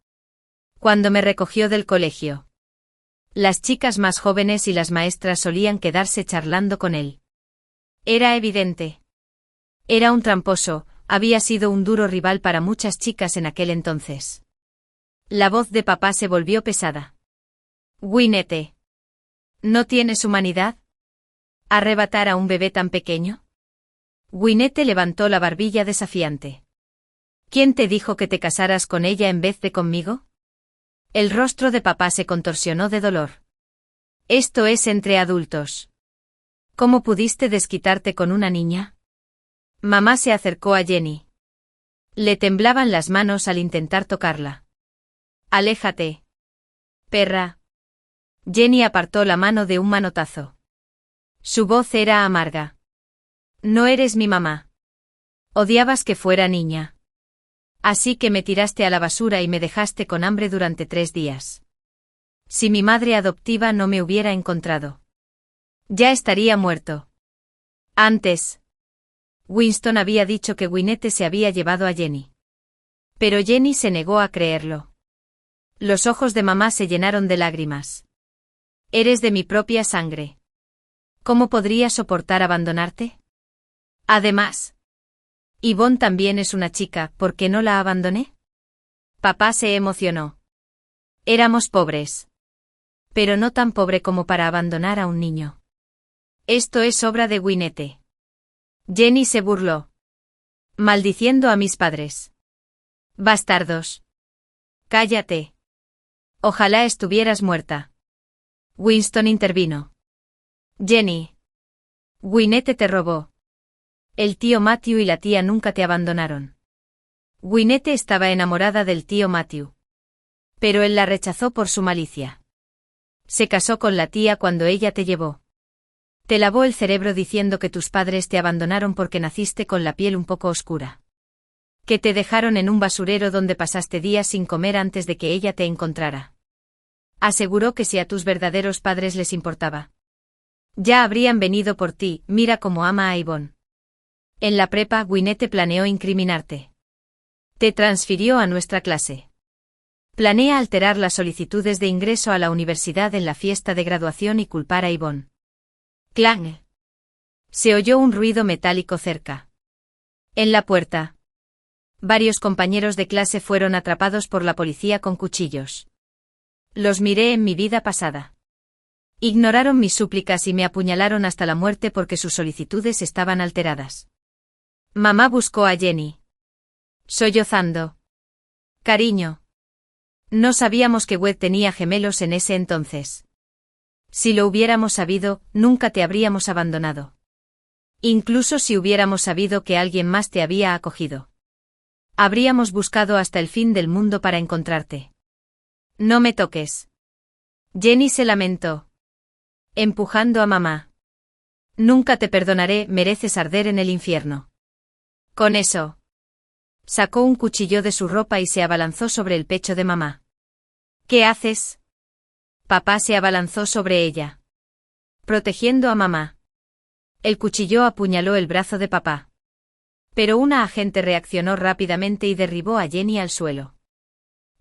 [SPEAKER 1] Cuando me recogió del colegio. Las chicas más jóvenes y las maestras solían quedarse charlando con él. Era evidente. Era un tramposo, había sido un duro rival para muchas chicas en aquel entonces. La voz de papá se volvió pesada. Gwyneth. ¿No tienes humanidad? ¿Arrebatar a un bebé tan pequeño? Gwyneth levantó la barbilla desafiante. ¿Quién te dijo que te casaras con ella en vez de conmigo? El rostro de papá se contorsionó de dolor. Esto es entre adultos. ¿Cómo pudiste desquitarte con una niña? Mamá se acercó a Jenny. Le temblaban las manos al intentar tocarla. Aléjate. Perra. Jenny apartó la mano de un manotazo. Su voz era amarga. No eres mi mamá. Odiabas que fuera niña. Así que me tiraste a la basura y me dejaste con hambre durante 3 días. Si mi madre adoptiva no me hubiera encontrado, ya estaría muerto. Antes. Winston había dicho que Gwyneth se había llevado a Jenny. Pero Jenny se negó a creerlo. Los ojos de mamá se llenaron de lágrimas. Eres de mi propia sangre. ¿Cómo podría soportar abandonarte? Además, Yvonne también es una chica, ¿por qué no la abandoné? Papá se emocionó. Éramos pobres. Pero no tan pobre como para abandonar a un niño. Esto es obra de Gwyneth. Jenny se burló. Maldiciendo a mis padres. Bastardos. Cállate. Ojalá estuvieras muerta. Winston intervino. Jenny. Gwyneth te robó. El tío Matthew y la tía nunca te abandonaron. Gwyneth estaba enamorada del tío Matthew. Pero él la rechazó por su malicia. Se casó con la tía cuando ella te llevó. Te lavó el cerebro diciendo que tus padres te abandonaron porque naciste con la piel un poco oscura. Que te dejaron en un basurero donde pasaste días sin comer antes de que ella te encontrara. Aseguró que si a tus verdaderos padres les importaba, ya habrían venido por ti. Mira cómo ama a Yvonne. En la prepa, Gwyneth planeó incriminarte. Te transfirió a nuestra clase. Planea alterar las solicitudes de ingreso a la universidad en la fiesta de graduación y culpar a Yvonne. ¡Clang! Se oyó un ruido metálico cerca. En la puerta. Varios compañeros de clase fueron atrapados por la policía con cuchillos. Los miré en mi vida pasada. Ignoraron mis súplicas y me apuñalaron hasta la muerte porque sus solicitudes estaban alteradas. Mamá buscó a Jenny. Sollozando. Cariño. No sabíamos que Webb tenía gemelos en ese entonces. Si lo hubiéramos sabido, nunca te habríamos abandonado. Incluso si hubiéramos sabido que alguien más te había acogido. Habríamos buscado hasta el fin del mundo para encontrarte. No me toques. Jenny se lamentó, empujando a mamá. Nunca te perdonaré, mereces arder en el infierno. Con eso. Sacó un cuchillo de su ropa y se abalanzó sobre el pecho de mamá. ¿Qué haces? Papá se abalanzó sobre ella, protegiendo a mamá. El cuchillo apuñaló el brazo de papá. Pero una agente reaccionó rápidamente y derribó a Jenny al suelo.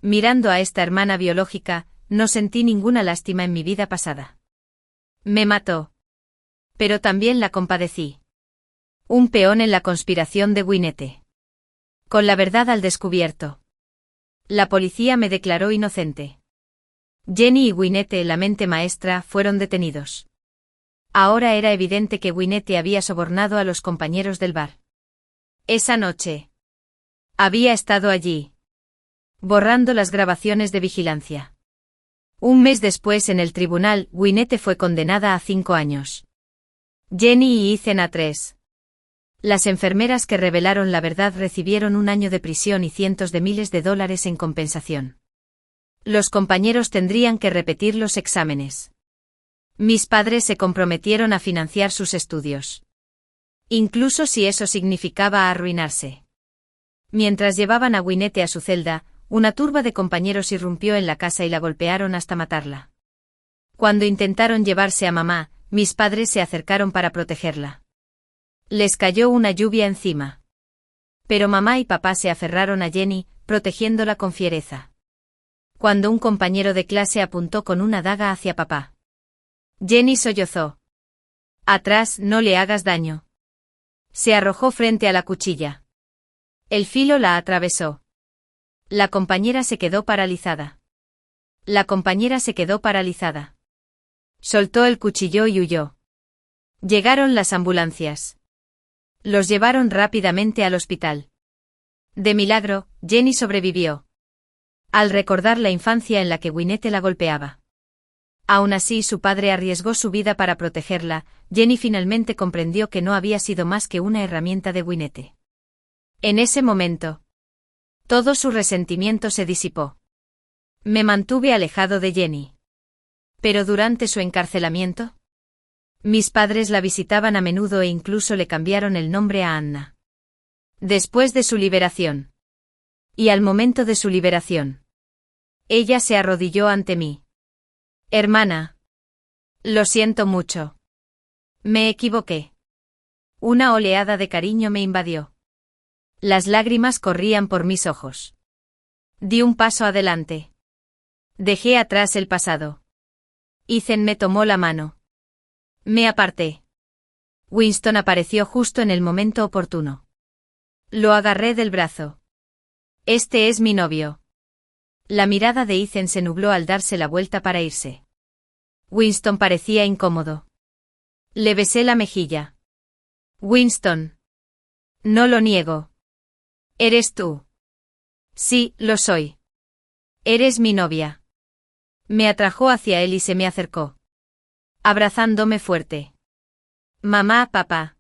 [SPEAKER 1] Mirando a esta hermana biológica, no sentí ninguna lástima en mi vida pasada. Me mató. Pero también la compadecí. Un peón en la conspiración de Gwyneth. Con la verdad al descubierto. La policía me declaró inocente. Jenny y Gwyneth, la mente maestra, fueron detenidos. Ahora era evidente que Gwyneth había sobornado a los compañeros del bar. Esa noche. Había estado allí, borrando las grabaciones de vigilancia. Un mes después en el tribunal, Gwyneth fue condenada a 5 años. Jenny y Ethan a 3. Las enfermeras que revelaron la verdad recibieron 1 año de prisión y cientos de miles de dólares en compensación. Los compañeros tendrían que repetir los exámenes. Mis padres se comprometieron a financiar sus estudios. Incluso si eso significaba arruinarse. Mientras llevaban a Gwyneth a su celda, una turba de compañeros irrumpió en la casa y la golpearon hasta matarla. Cuando intentaron llevarse a mamá, mis padres se acercaron para protegerla. Les cayó una lluvia encima. Pero mamá y papá se aferraron a Jenny, protegiéndola con fiereza. Cuando un compañero de clase apuntó con una daga hacia papá, Jenny sollozó. Atrás, no le hagas daño. Se arrojó frente a la cuchilla. El filo la atravesó. La compañera se quedó paralizada. Soltó el cuchillo y huyó. Llegaron las ambulancias. Los llevaron rápidamente al hospital. De milagro, Jenny sobrevivió. Al recordar la infancia en la que Gwyneth la golpeaba. Aún así, su padre arriesgó su vida para protegerla. Jenny finalmente comprendió que no había sido más que una herramienta de Gwyneth. En ese momento, todo su resentimiento se disipó. Me mantuve alejado de Jenny. Pero durante su encarcelamiento, mis padres la visitaban a menudo e incluso le cambiaron el nombre a Anna. Después de su liberación. Y al momento de su liberación. Ella se arrodilló ante mí. Hermana. Lo siento mucho. Me equivoqué. Una oleada de cariño me invadió. Las lágrimas corrían por mis ojos. Di un paso adelante. Dejé atrás el pasado. Ethan me tomó la mano. Me aparté. Winston apareció justo en el momento oportuno. Lo agarré del brazo. Este es mi novio. La mirada de Ethan se nubló al darse la vuelta para irse. Winston parecía incómodo. Le besé la mejilla. Winston. No lo niego. ¿Eres tú? Sí, lo soy. Eres mi novia. Me atrajo hacia él y se me acercó, abrazándome fuerte. Mamá, papá.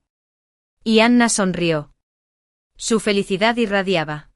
[SPEAKER 1] Y Anna sonrió. Su felicidad irradiaba.